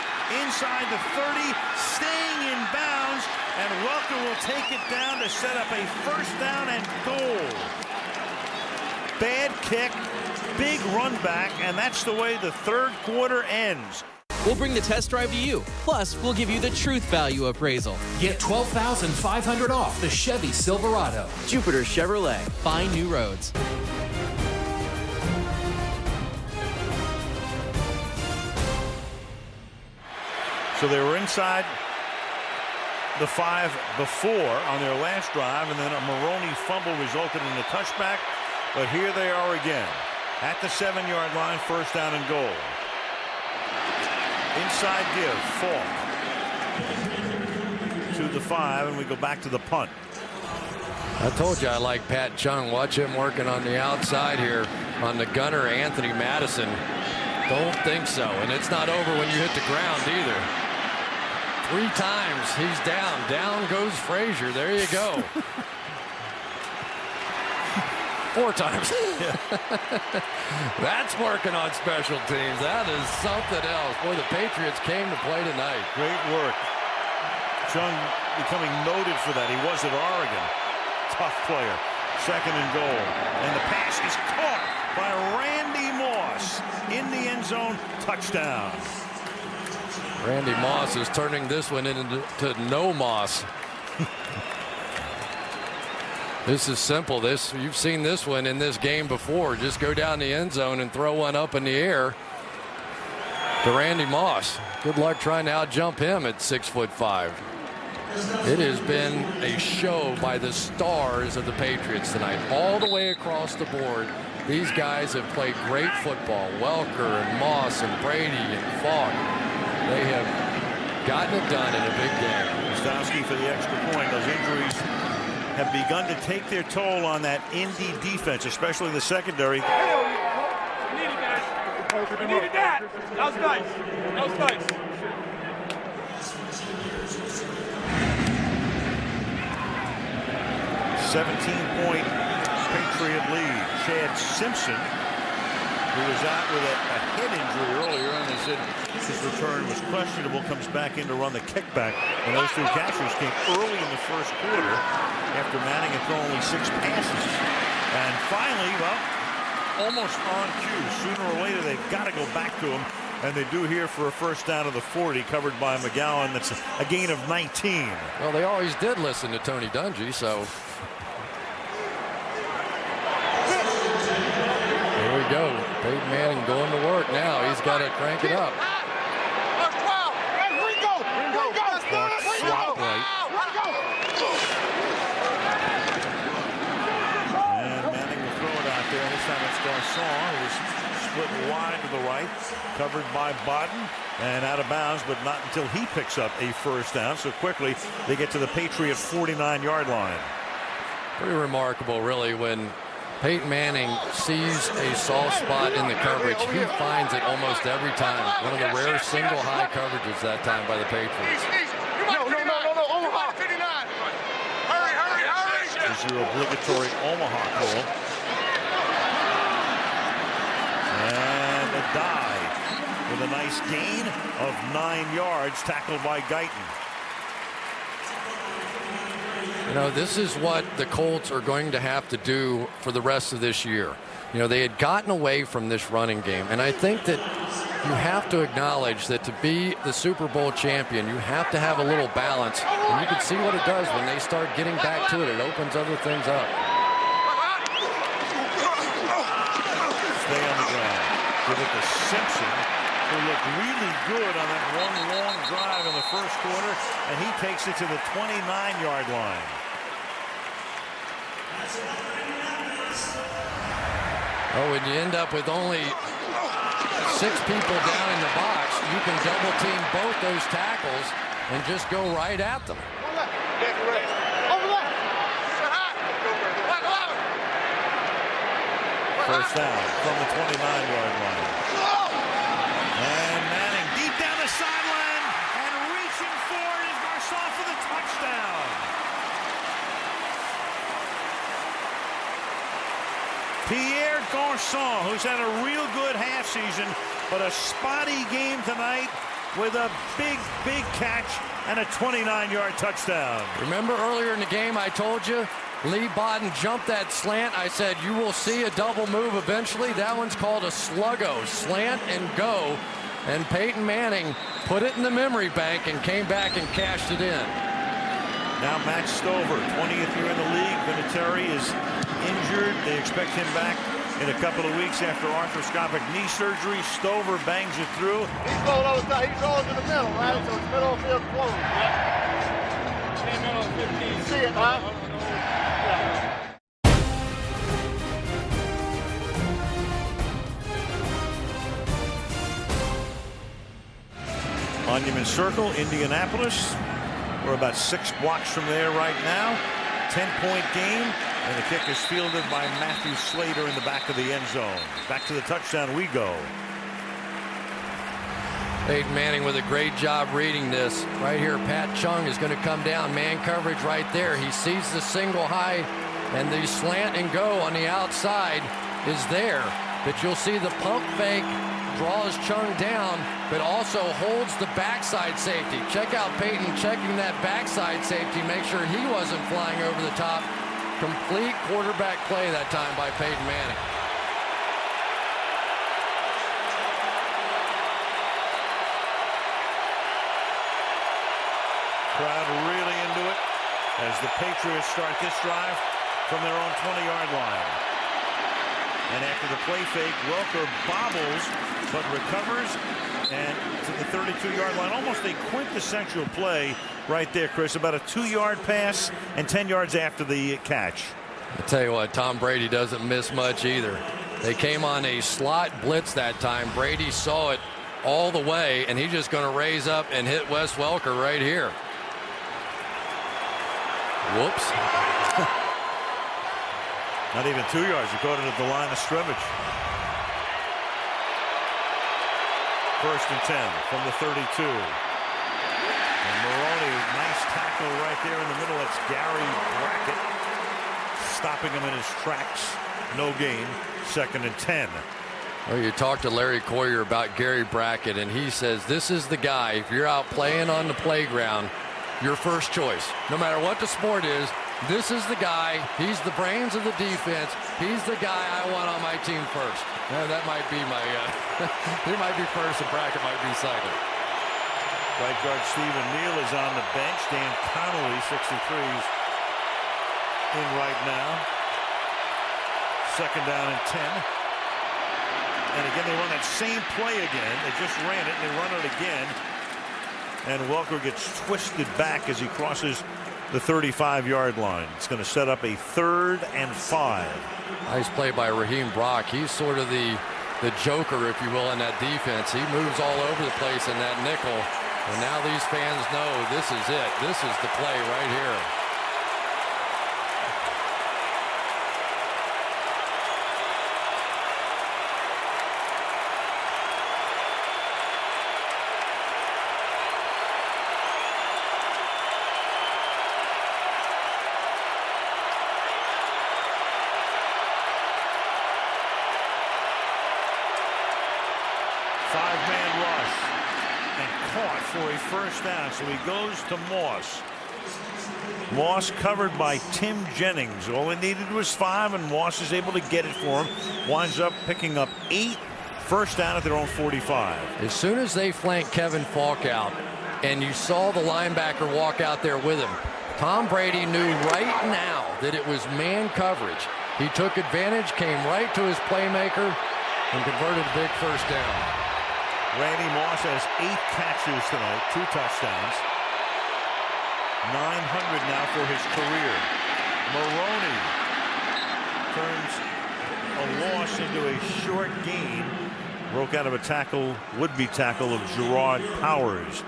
Inside the 30, staying in bounds. And Welker will take it down to set up a 1st down and goal. Bad kick, big run back, and that's the way the 3rd quarter ends. We'll bring the test drive to you. Plus, we'll give you the truth value appraisal. Get $12,500 off the Chevy Silverado. Jupiter Chevrolet. Find new roads. So they were inside the 5 before on their last drive, and then a Maroney fumble resulted in a touchback. But here they are again at the 7-yard line, 1st down and goal. Inside give, Falk to the 5, and we go back to the punt. I told you I like Pat Chung. Watch him working on the outside here on the gunner, Anthony Madison. Don't think so, and it's not over when you hit the ground either. 3 times he's down. Down goes Frazier. There you go. 4 times. That's working on special teams. That is something else. Boy, the Patriots came to play tonight. Great work. Chung becoming noted for that. He was at Oregon. Tough player. 2nd and goal. And the pass is caught by Randy Moss in the end zone. Touchdown. Randy Moss is turning this one into no Moss. This is simple. You've seen this one in this game before. Just go down the end zone and throw one up in the air to Randy Moss. Good luck trying to out-jump him at 6'5". It has been a show by the stars of the Patriots tonight. All the way across the board, these guys have played great football. Welker and Moss and Brady and Falk. They have gotten it done in a big game. Stowski for the extra point. Those injuries have begun to take their toll on that Indy defense, especially the secondary. We needed that. We needed that. That was nice. That was nice. 17-point Patriot lead. Chad Simpson, who was out with a head injury earlier, and they said his return was questionable, comes back in to run the kickback. And those 2 catchers came early in the 1st quarter after Manning had thrown only 6 passes. And finally, well, almost on cue. Sooner or later, they've got to go back to him. And they do here for a 1st down of the 40, covered by McGowan. That's a gain of 19. Well, they always did listen to Tony Dungy, so. Here we go. Peyton Manning going to work now. He's got to crank it up. Swap right. And Manning will throw it out there. This time it's Garcon, who was split wide to the right, covered by Bodden, and out of bounds, but not until he picks up a 1st down. So quickly they get to the Patriot 49-yard line. Pretty remarkable, really, when Peyton Manning sees a soft spot in the coverage. He finds it almost every time. One of the rare single high coverages that time by the Patriots. No, Omaha. 59. Hurry. This is your obligatory Omaha call. And a dive with a nice gain of 9 yards, tackled by Guyton. You know, this is what the Colts are going to have to do for the rest of this year. You know, they had gotten away from this running game, and I think that you have to acknowledge that to be the Super Bowl champion, you have to have a little balance, and you can see what it does when they start getting back to it. It opens other things up. Stay on the ground. Give it to Simpson, who looked really good on that one long drive in the first quarter, and he takes it to the 29-yard line. Oh, when you end up with only 6 people down in the box, you can double team both those tackles and just go right at them. First down from the 29-yard line. And Manning deep down the sideline, and reaching for it is Garcon for the touchdown. Pierre Garcon, who's had a real good half season, but a spotty game tonight with a big catch and a 29-yard touchdown. Remember earlier in the game I told you Lee Bodden jumped that slant. I said you will see a double move eventually. That one's called a sluggo, slant and go. And Peyton Manning put it in the memory bank and came back and cashed it in. Now Matt Stover, 20th year in the league. Vinatieri is injured. They expect him back in a couple of weeks after arthroscopic knee surgery. Stover bangs it through. He's rolling over the he's rolling to the middle, right? So it's middle of field close. Yeah. Middle of 15. You see it, huh? Monument Circle, Indianapolis. We're about 6 blocks from there right now. 10-point game, and the kick is fielded by Matthew Slater in the back of the end zone. Back to the touchdown we go. Peyton Manning with a great job reading this. Right here, Pat Chung is going to come down. Man coverage right there. He sees the single high, and the slant and go on the outside is there. But you'll see the pump fake draws Chung down, but also holds the backside safety. Check out Peyton checking that backside safety, make sure he wasn't flying over the top. Complete quarterback play that time by Peyton Manning. Crowd really into it as the Patriots start this drive from their own 20-yard line. And after the play fake, Welker bobbles but recovers and to the 32-yard line. Almost a quintessential play right there, Chris. About a 2-yard pass and 10 yards after the catch. I tell you what, Tom Brady doesn't miss much either. They came on a slot blitz that time. Brady saw it all the way, and he's just going to raise up and hit Wes Welker right here. Whoops. Not even 2 yards. He caught it at the line of scrimmage. First and 10 from the 32. And Maroney, nice tackle right there in the middle. That's Gary Brackett stopping him in his tracks. No gain. Second and 10. Well, you talked to Larry Coyer about Gary Brackett, and he says this is the guy. If you're out playing on the playground, your first choice. No matter what the sport is, this is the guy. He's the brains of the defense. He's the guy I want on my team first. That might be my, he might be first and Brackett might be second. Right guard Stephen Neal is on the bench. Dan Connolly, 63's in right now. Second down and 10. And again, they run that same play again. They just ran it, and they run it again. And Welker gets twisted back as he crosses the 35-yard line. It's going to set up a 3rd and 5. Nice play by Raheem Brock. He's sort of the joker, if you will, in that defense. He moves all over the place in that nickel. And now these fans know this is it. This is the play right here. Five-man rush and caught for a first down. So he goes to Moss. Moss covered by Tim Jennings. All he needed was 5, and Moss is able to get it for him. Winds up picking up 8. First down at their own 45. As soon as they flanked Kevin Falk out, and you saw the linebacker walk out there with him, Tom Brady knew right now that it was man coverage. He took advantage, came right to his playmaker, and converted a big first down. Randy Moss has 8 catches tonight, 2 touchdowns. 900 now for his career. Maroney turns a loss into a short gain. Broke out of a tackle, would-be tackle of Gerard Powers.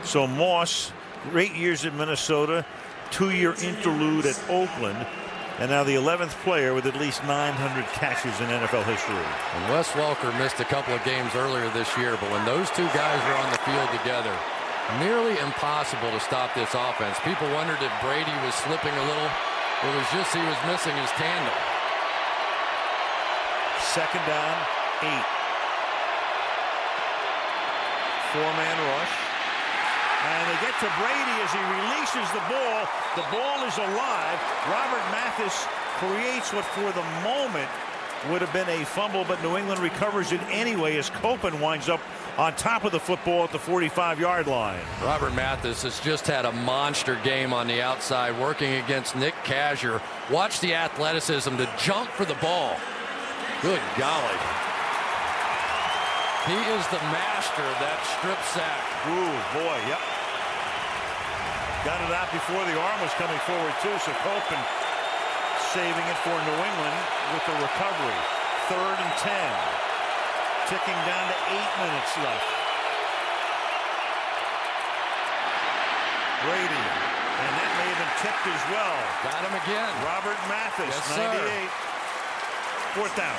So Moss, great years at Minnesota, 2-year interlude at Oakland, and now the 11th player with at least 900 catches in NFL history. And Wes Welker missed a couple of games earlier this year, but when those two guys were on the field together, nearly impossible to stop this offense. People wondered if Brady was slipping a little. It was just he was missing his tandem. Second down, 8. 4-man rush. And they get to Brady as he releases the ball. The ball is alive. Robert Mathis creates what for the moment would have been a fumble, but New England recovers it anyway as Copen winds up on top of the football at the 45-yard line. Robert Mathis has just had a monster game on the outside working against Nick Kazir. Watch the athleticism to jump for the ball. Good golly. He is the master of that strip sack. Ooh, boy, yep. Got it out before the arm was coming forward, too, so Copen saving it for New England with the recovery. 3rd and 10. Ticking down to 8 minutes left. Brady, and that may have been tipped as well. Got him again. Robert Mathis, yes, 98. Sir. 4th down.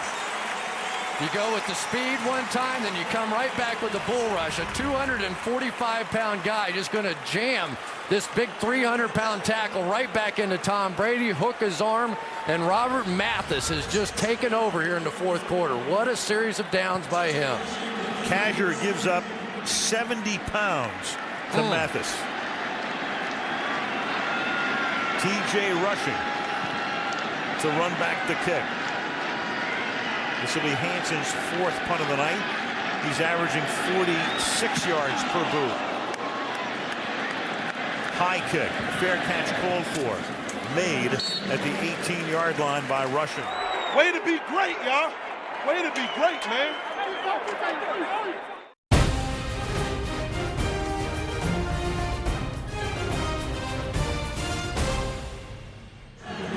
You go with the speed one time, then you come right back with the bull rush. A 245-pound guy just going to jam this big 300-pound tackle right back into Tom Brady, hook his arm, and Robert Mathis has just taken over here in the 4th quarter. What a series of downs by him. Kazir gives up 70 pounds to Mathis. TJ rushing to run back the kick. This will be Hanson's 4th punt of the night. He's averaging 46 yards per boot. High kick, fair catch called for. Made at the 18-yard line by Russian. Way to be great, y'all. Way to be great, man.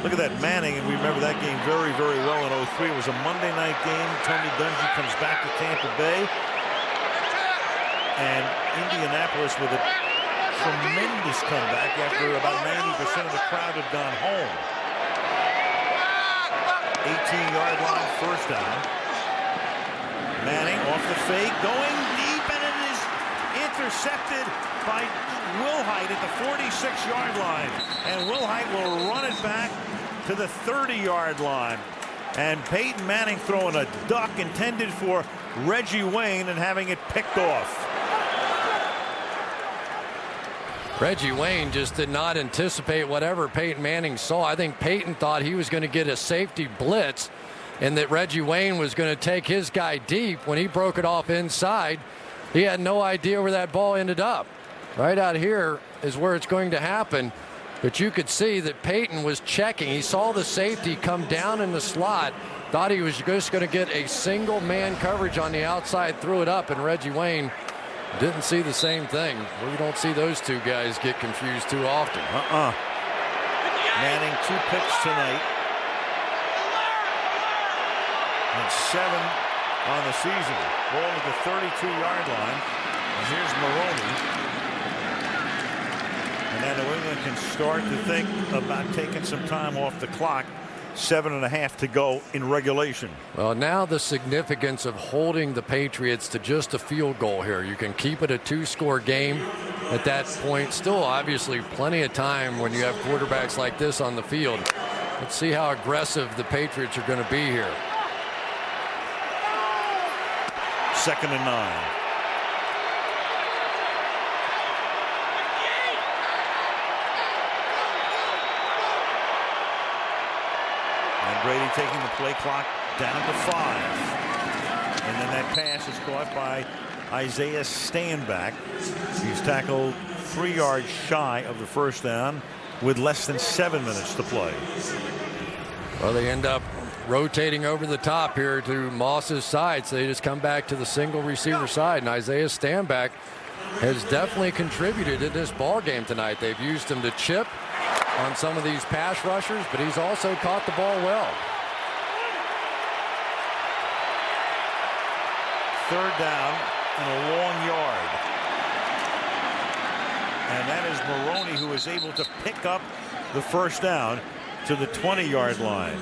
Look at that Manning, and we remember that game very, very well in 03. It was a Monday night game. Tony Dungy comes back to Tampa Bay. And Indianapolis with a tremendous comeback after about 90% of the crowd had gone home. 18-yard line, first down. Manning off the fake, going deep, and it is intercepted by Wilhite at the 46-yard line. And Wilhite will run it back to the 30-yard line. And Peyton Manning throwing a duck intended for Reggie Wayne and having it picked off. Reggie Wayne just did not anticipate whatever Peyton Manning saw. I think Peyton thought he was going to get a safety blitz and that Reggie Wayne was going to take his guy deep. When he broke it off inside, he had no idea where that ball ended up. Right out here is where it's going to happen. But you could see that Peyton was checking. He saw the safety come down in the slot, thought he was just going to get a single man coverage on the outside, threw it up, and Reggie Wayne didn't see the same thing. We don't see those two guys get confused too often. Manning 2 picks tonight. And 7 on the season. Ball at the 32-yard line. And here's Maroney. And then New England can start to think about taking some time off the clock. 7.5 to go in regulation. Well, now the significance of holding the Patriots to just a field goal here. You can keep it a 2-score game at that point. Still, obviously, plenty of time when you have quarterbacks like this on the field. Let's see how aggressive the Patriots are going to be here. 2nd and 9. And Brady taking the play clock down to 5. And then that pass is caught by Isaiah Stanback. He's tackled 3 yards shy of the first down with less than 7 minutes to play. Well, they end up rotating over the top here to Moss's side, so they just come back to the single receiver side. And Isaiah Stanback has definitely contributed to this ball game tonight. They've used him to chip on some of these pass rushers, but he's also caught the ball well. 3rd down and a long yard. And that is Maroney, who is able to pick up the first down to the 20-yard line.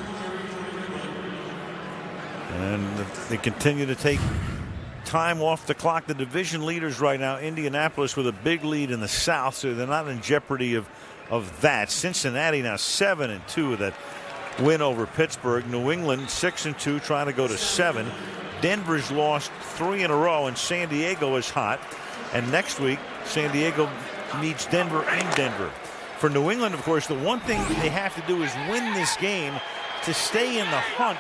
And they continue to take time off the clock. The division leaders right now, Indianapolis, with a big lead in the South, so they're not in jeopardy of that. Cincinnati now 7-2 with that win over Pittsburgh. New England 6-2, trying to go to 7. Denver's lost 3 in a row, and San Diego is hot. And next week, San Diego meets Denver in Denver. For New England, of course, the one thing they have to do is win this game to stay in the hunt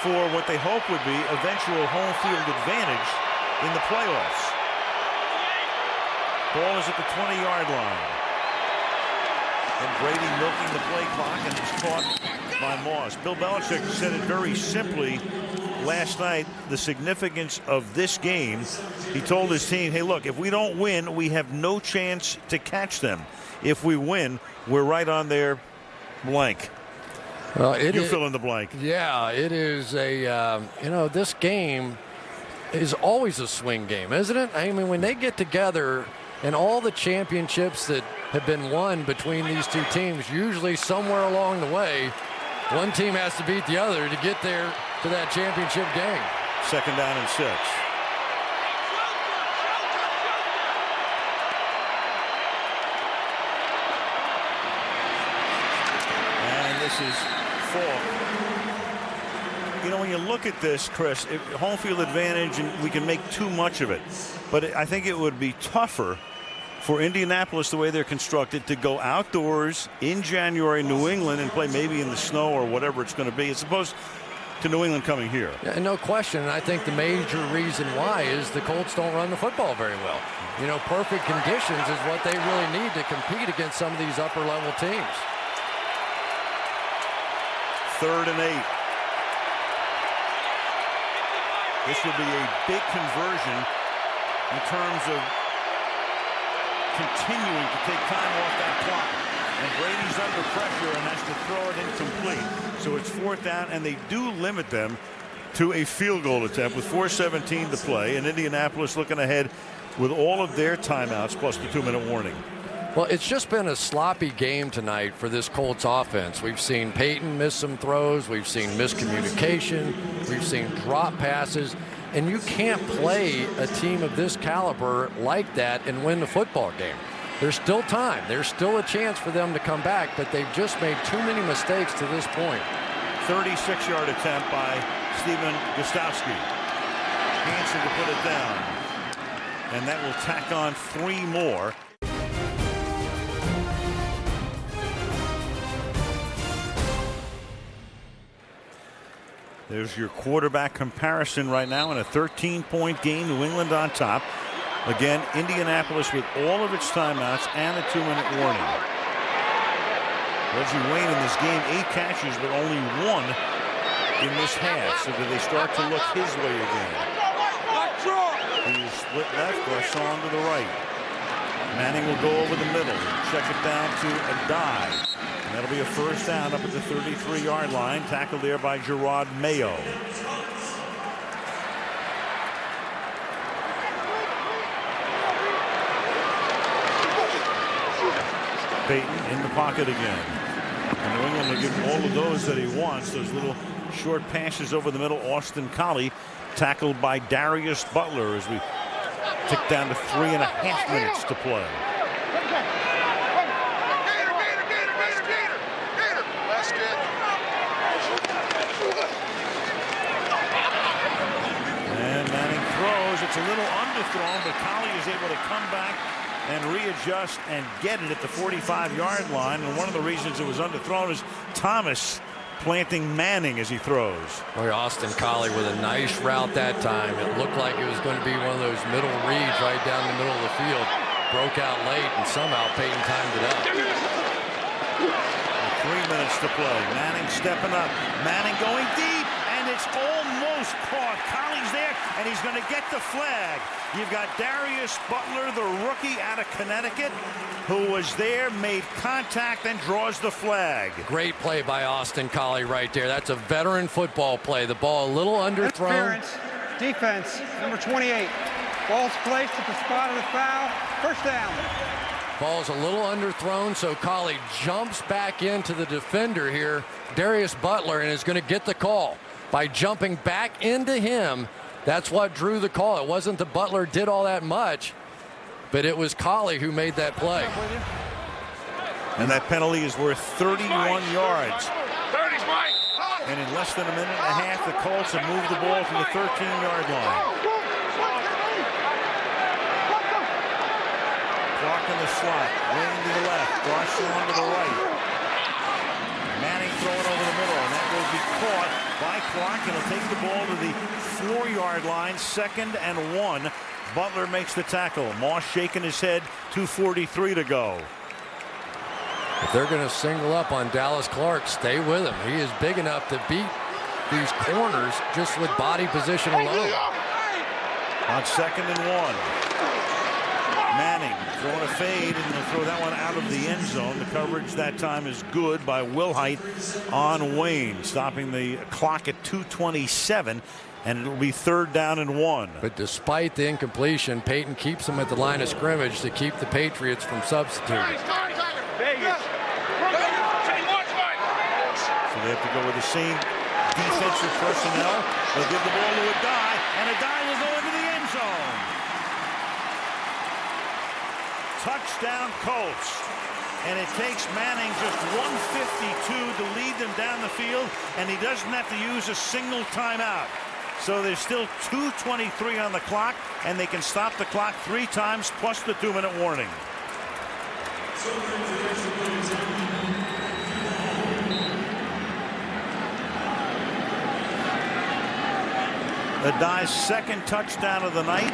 for what they hope would be eventual home field advantage in the playoffs. Ball is at the 20-yard line. And Brady milking the play clock, and it's caught by Moss. Bill Belichick said it very simply last night, the significance of this game. He told his team, hey, look, if we don't win, we have no chance to catch them. If we win, we're right on their blank. Well, you fill in the blank. Yeah, it is a, this game is always a swing game, isn't it? I mean, when they get together and all the championships that have been won between these two teams, usually somewhere along the way, one team has to beat the other to get there to that championship game. 2nd down and 6. And this is Falk. You know, when you look at this, Chris, home field advantage, and we can make too much of it. But I think it would be tougher for Indianapolis, the way they're constructed, to go outdoors in January, New England, and play maybe in the snow or whatever it's going to be, as opposed to New England coming here. Yeah, no question. And I think the major reason why is the Colts don't run the football very well. You know, perfect conditions is what they really need to compete against some of these upper-level teams. 3rd and 8. This would be a big conversion in terms of continuing to take time off that clock. And Brady's under pressure and has to throw it incomplete. So it's 4th down, and they do limit them to a field goal attempt with 4:17 to play. And Indianapolis looking ahead with all of their timeouts plus the 2-minute warning. Well, it's just been a sloppy game tonight for this Colts offense. We've seen Peyton miss some throws. We've seen miscommunication. We've seen drop passes. And you can't play a team of this caliber like that and win the football game. There's still time. There's still a chance for them to come back, but they've just made too many mistakes to this point. 36-yard attempt by Steven Gostkowski. Hansen to put it down. And that will tack on 3 more. There's your quarterback comparison right now in a 13-point game. New England on top. Again, Indianapolis with all of its timeouts and a 2-minute warning. Reggie Wayne in this game, 8 catches, but only 1 in this half. So do they start to look his way again? He's split left, Garcon to the right. Manning will go over the middle, check it down to Adai. And that'll be a 1st down up at the 33-yard line. Tackled there by Gerard Mayo. Peyton in the pocket again. And New England will give him all of those that he wants. Those little short passes over the middle. Austin Collie tackled by Darius Butler as we tick down to 3.5 minutes to play. And Manning throws. It's a little underthrown, but Collie is able to come back and readjust and get it at the 45-yard line. And one of the reasons it was underthrown is Thomas planting Manning as he throws. Boy, Austin Collie with a nice route that time. It looked like it was going to be one of those middle reads right down the middle of the field. Broke out late, and somehow Peyton timed it up. 3 minutes to play. Manning stepping up. Manning going deep, and it's almost caught. Colley's there, and he's going to get the flag. You've got Darius Butler, the rookie out of Connecticut, who was there, made contact, and draws the flag. Great play by Austin Collie right there. That's a veteran football play. The ball a little underthrown. Interference. Defense, number 28. Ball's placed at the spot of the foul. First down. Ball's a little underthrown, so Collie jumps back into the defender here, Darius Butler, and is going to get the call. By jumping back into him, that's what drew the call. It wasn't that Butler did all that much, but it was Collie who made that play. And that penalty is worth 31 yards. And in less than a minute and a half, the Colts have moved the ball to the 13-yard line. Clark in the slot, Wayne to the left, Garcon to the right. Manning throwing over the middle, and that will be caught by Clark, and he'll take the ball to the 4-yard line, 2nd and 1. Butler makes the tackle. Moss shaking his head, 2:43 to go. If they're going to single up on Dallas Clark, stay with him. He is big enough to beat these corners just with body position alone. On 2nd and 1. Manning throwing a fade, and he'll throw that one out of the end zone. The coverage that time is good by Wilhite on Wayne, stopping the clock at 2:27, and it'll be 3rd down and 1. But despite the incompletion, Peyton keeps him at the line of scrimmage to keep the Patriots from substituting. So they have to go with the same defensive personnel. They'll give the ball to a guy, and a guy will go into the end zone. Touchdown Colts. And it takes Manning just 1:52 to lead them down the field, and he doesn't have to use a single timeout. So there's still 2:23 on the clock, and they can stop the clock 3 times plus the 2-minute warning. Adai's 2nd touchdown of the night.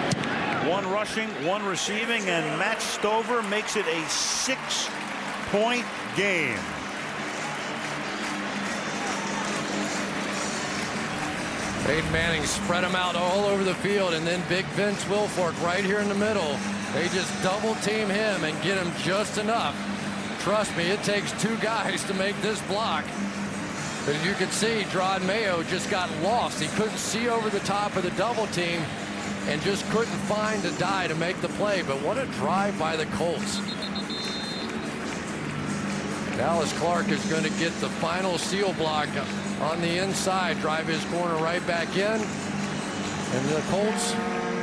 1 rushing, 1 receiving, and Matt Stover makes it a 6-point game. Peyton Manning spread them out all over the field, and then big Vince Wilfork right here in the middle. They just double team him and get him just enough. Trust me, it takes 2 guys to make this block. But as you can see, Drod Mayo just got lost. He couldn't see over the top of the double team and just couldn't find Adai to make the play. But what a drive by the Colts. Dallas Clark is going to get the final seal block on the inside, drive his corner right back in. And the Colts,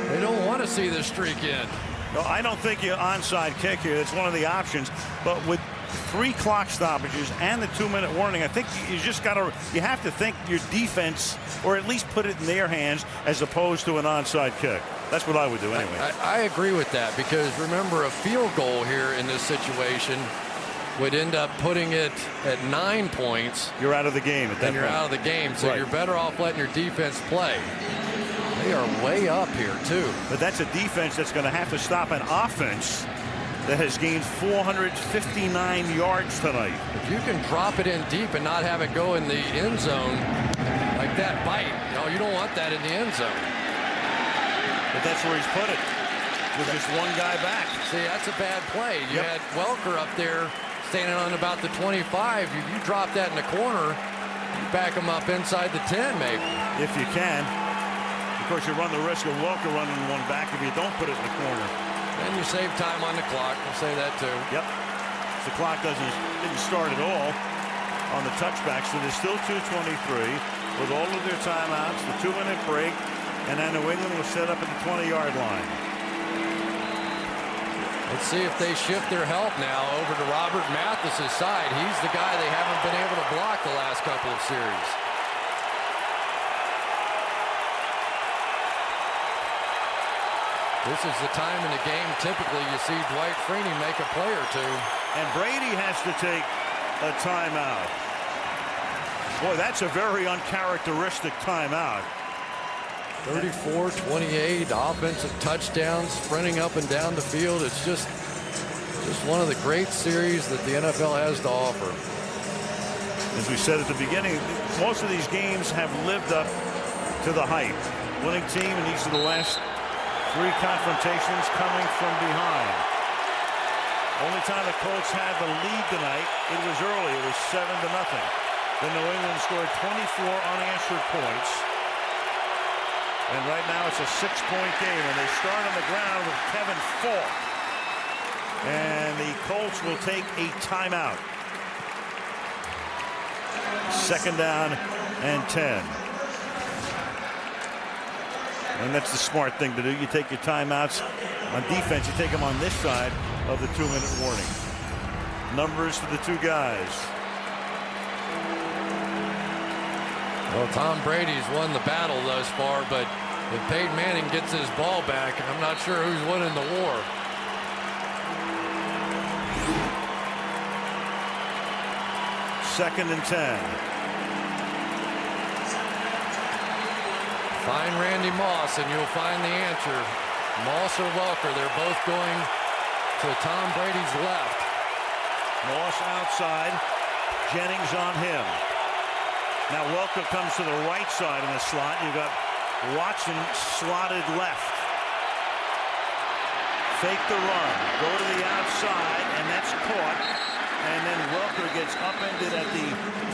they don't want to see this streak end. No, I don't think you're onside kick here. That's one of the options. But with 3 clock stoppages and the 2-minute warning, I think you just got to, you have to think your defense, or at least put it in their hands as opposed to an onside kick. That's what I would do anyway. I agree with that, because remember, a field goal here in this situation would end up putting it at 9 points. You're out of the game at that point. Then you're out of the game, so right. You're better off letting your defense play. They are way up here, too. But that's a defense that's going to have to stop an offense that has gained 459 yards tonight. If you can drop it in deep and not have it go in the end zone like that bite, you don't want that in the end zone. But that's where he's put it, with just 1 guy back. See, that's a bad play. You had Welker up there standing on about the 25. If you drop that in the corner, you back him up inside the 10 maybe. If you can. Of course, you run the risk of Welker running 1 back if you don't put it in the corner. And you save time on the clock. I'll say that too. Yep. The clock didn't start at all on the touchback, so there's still 2:23 with all of their timeouts, the 2-minute break, and then New England will set up at the 20-yard line. Let's see if they shift their help now over to Robert Mathis's side. He's the guy they haven't been able to block the last couple of series. This is the time in the game typically you see Dwight Freeney make a play or 2. And Brady has to take a timeout. Boy, that's a very uncharacteristic timeout. 34-28, offensive touchdowns, sprinting up and down the field. It's just one of the great series that the NFL has to offer. As we said at the beginning, most of these games have lived up to the hype. Winning team in each of the last 3 confrontations coming from behind. Only time the Colts had the lead tonight, it was early. It was 7-0. Then New England scored 24 unanswered points. And right now it's a 6-point game, and they start on the ground with Kevin Falk. And the Colts will take a timeout. 2nd down and 10. And that's the smart thing to do. You take your timeouts on defense. You take them on this side of the 2-minute warning. Numbers for the 2 guys. Well, Tom Brady's won the battle thus far, but if Peyton Manning gets his ball back, I'm not sure who's winning the war. Second and 10. Find Randy Moss and you'll find the answer. Moss or Welker, they're both going to Tom Brady's left. Moss outside, Jennings on him. Now Welker comes to the right side in the slot. You've got Watson slotted left. Fake the run, go to the outside, and that's caught. And then Welker gets upended at the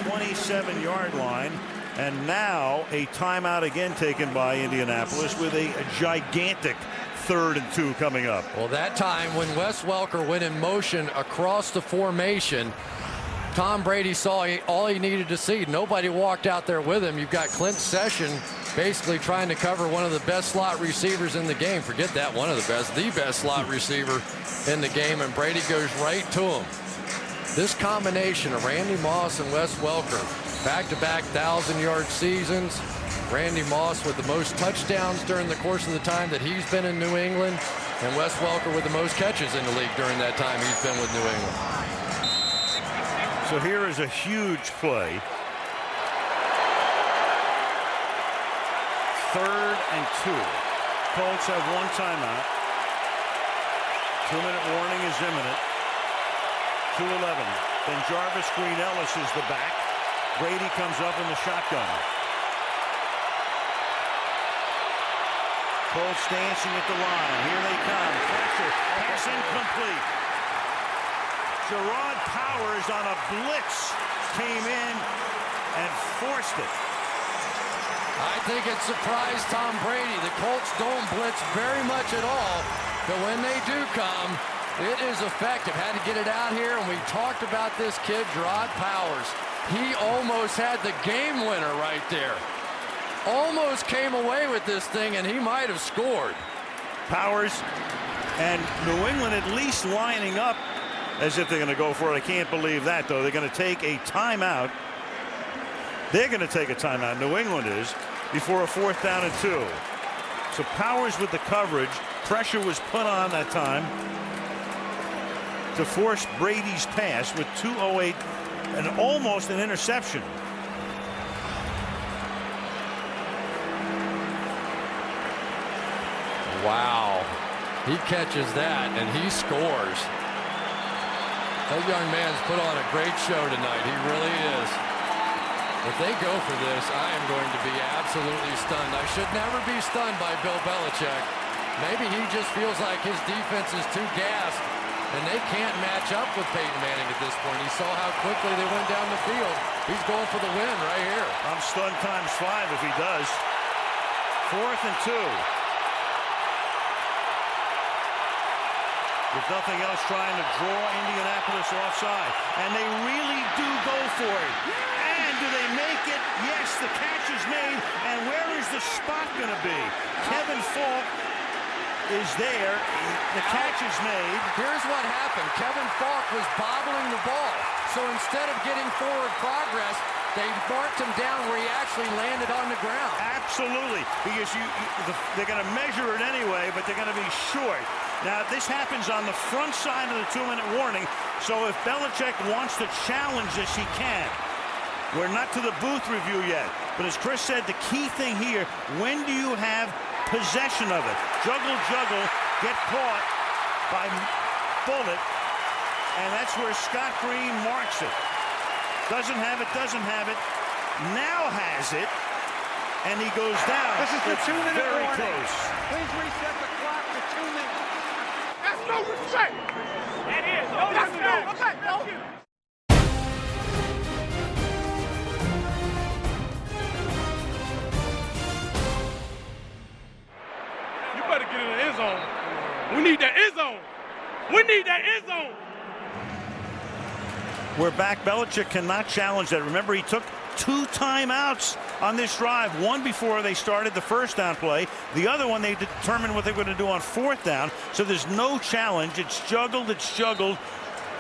27-yard line. And now a timeout again taken by Indianapolis with a gigantic 3rd and 2 coming up. Well, that time when Wes Welker went in motion across the formation, Tom Brady saw all he needed to see. Nobody walked out there with him. You've got Clint Session basically trying to cover one of the best slot receivers in the game. Forget that, one of the best slot receiver in the game, and Brady goes right to him. This combination of Randy Moss and Wes Welker, back-to-back 1,000-yard seasons. Randy Moss with the most touchdowns during the course of the time that he's been in New England, and Wes Welker with the most catches in the league during that time he's been with New England. So here is a huge play. 3rd and 2. Colts have 1 timeout. 2-minute warning is imminent. 2:11. Then Jarvis Green Ellis is the back. Brady comes up in the shotgun. Colts dancing at the line. Here they come. Pressure. Pass incomplete. Gerard Powers on a blitz came in and forced it. I think it surprised Tom Brady. The Colts don't blitz very much at all, but when they do come, it is effective. Had to get it out here, and we talked about this kid, Gerard Powers. He almost had the game winner right there. Almost came away with this thing, and he might have scored. Powers and New England at least lining up as if they're going to go for it. I can't believe that, though. They're going to take a timeout. They're going to take a timeout. New England is, before a 4th down and 2. So Powers with the coverage. Pressure was put on that time to force Brady's pass with 2:08 and almost an interception. Wow. He catches that, and he scores. That young man's put on a great show tonight. He really is. If they go for this, I am going to be absolutely stunned. I should never be stunned by Bill Belichick. Maybe he just feels like his defense is too gassed, and they can't match up with Peyton Manning at this point. He saw how quickly they went down the field. He's going for the win right here. I'm stunned times 5 if he does. 4th and 2. With nothing else, trying to draw Indianapolis offside. And they really do go for it. And do they make it? Yes, the catch is made. And where is the spot going to be? Kevin Falk is there. The catch is made. Here's what happened. Kevin Falk was bobbling the ball. So instead of getting forward progress, they marked him down where he actually landed on the ground. Absolutely. Because they're going to measure it anyway, but they're going to be short. Now, this happens on the front side of the 2-minute warning, so if Belichick wants to challenge this, he can. We're not to the booth review yet. But as Chris said, the key thing here, when do you have possession of it? Juggle, juggle, get caught by Bullet. And that's where Scott Green marks it. Doesn't have it, doesn't have it. Now has it. And he goes down. This is the 2-minute very warning. close. Please reset the clock to 2 minutes. That's no respect. That is. No, that's no respect. No. You better get in the end zone. We need that end zone. We need that end zone. We're back. Belichick cannot challenge that. Remember, he took 2 timeouts on this drive. One before they started the first down play. The other one, they determined what they were going to do on 4th down. So there's no challenge. It's juggled. It's juggled.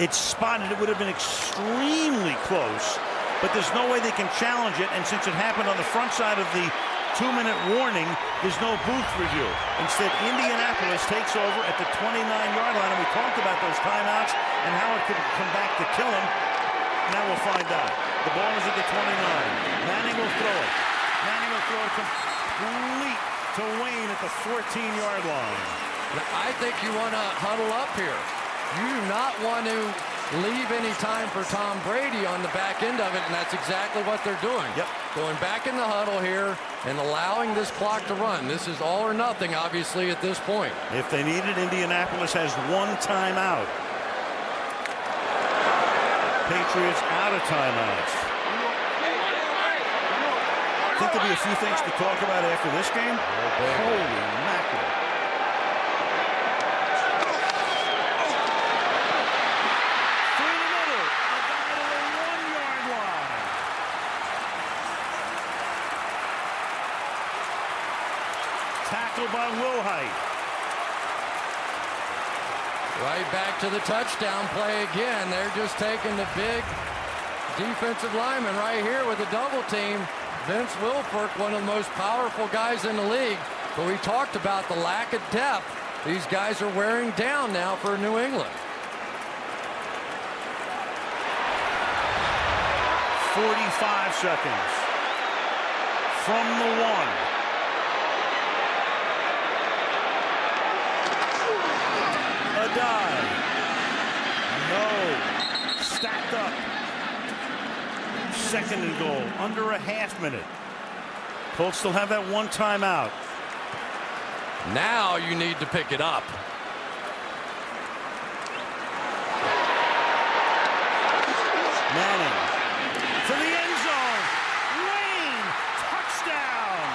It's spotted. It would have been extremely close. But there's no way they can challenge it. And since it happened on the front side of the 2-minute warning, there's no booth review. Instead, Indianapolis takes over at the 29-yard line. And we talked about those timeouts and how it could come back to kill them. Now we'll find out. The ball is at the 29. Manning will throw it. Manning will throw it complete to Wayne at the 14-yard line. I think you want to huddle up here. You do not want to leave any time for Tom Brady on the back end of it, and that's exactly what they're doing. Yep. Going back in the huddle here and allowing this clock to run. This is all or nothing, obviously, at this point. If they need it, Indianapolis has 1 timeout. Patriots out of timeouts. Think there'll be a few things to talk about after this game? Holy mackerel. Through the middle, a guy to the 1-yard line. Tackled by Wilhite. Right back to the touchdown play again. They're just taking the big defensive lineman right here with a double team. Vince Wilfork, one of the most powerful guys in the league. But we talked about the lack of depth. These guys are wearing down now for New England. 45 seconds from the 1. A dive. No. Stacked up. 2nd and goal. Under a half minute. Colts still have that 1 timeout. Now you need to pick it up. Manning for the end zone. Wayne, touchdown.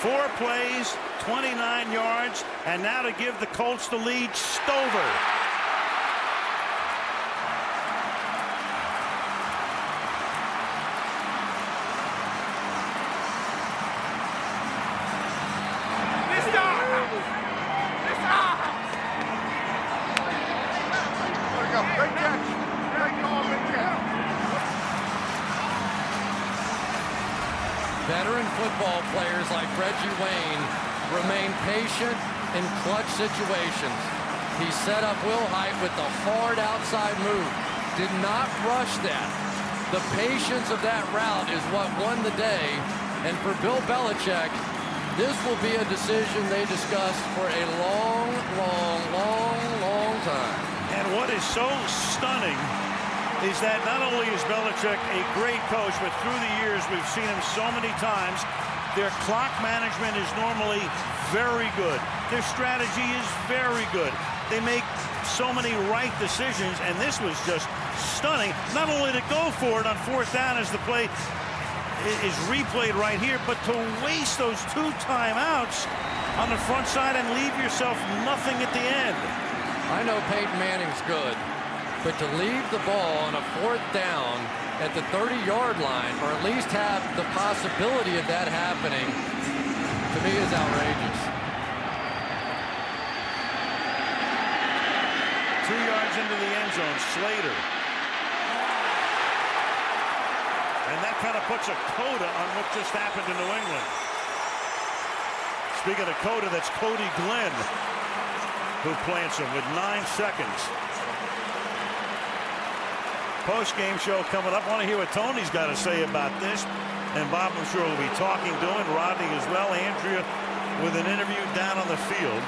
Four plays, 29 yards, and now to give the Colts the lead, Stover. Great catch. Great call, great catch. Veteran football players like Reggie Wayne remain patient in clutch situations. He set up Wilhite with the hard outside move. Did not rush that. The patience of that route is what won the day. And for Bill Belichick, this will be a decision they discuss for a long time. And what is so stunning is that not only is Belichick a great coach, but through the years we've seen him so many times. Their clock management is normally very good. Their strategy is very good. They make so many right decisions, and this was just stunning. Not only to go for it on 4th down as the play is replayed right here, but to waste those 2 timeouts on the front side and leave yourself nothing at the end. I know Peyton Manning's good, but to leave the ball on a 4th down at the 30-yard line, or at least have the possibility of that happening, to me is outrageous. 2 yards into the end zone, Slater. And that kind of puts a coda on what just happened to New England. Speaking of coda, that's Cody Glenn who plants him with 9 seconds. Post-game show coming up. Want to hear what Tony's got to say about this. And Bob, I'm sure, will be talking to him. Rodney as well. Andrea with an interview down on the field.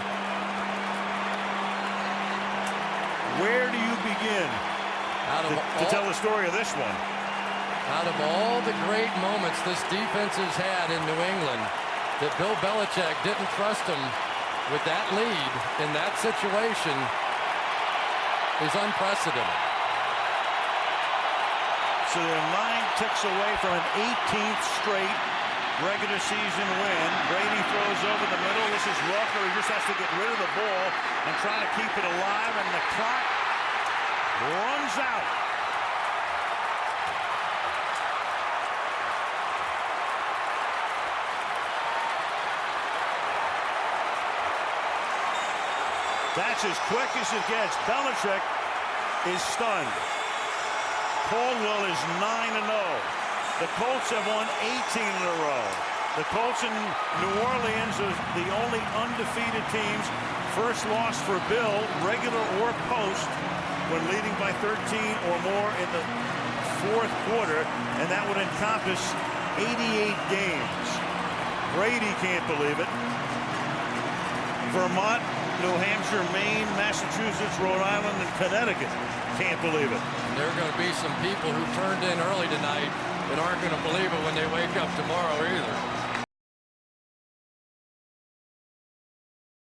Where do you begin to tell the story of this one? Out of all the great moments this defense has had in New England, that Bill Belichick didn't trust him with that lead in that situation is unprecedented. So they're 9 ticks away from an 18th straight regular season win. Brady throws over the middle. This is Rucker, who just has to get rid of the ball and try to keep it alive, and the clock runs out. That's as quick as it gets. Belichick is stunned. Caldwell is 9-0. The Colts have won 18 in a row. The Colts in New Orleans are the only undefeated teams. First loss for Bill, regular or post, when leading by 13 or more in the 4th quarter, and that would encompass 88 games. Brady can't believe it. Vermont, New Hampshire, Maine, Massachusetts, Rhode Island, and Connecticut can't believe it. And there are going to be some people who turned in early tonight that aren't going to believe it when they wake up tomorrow either.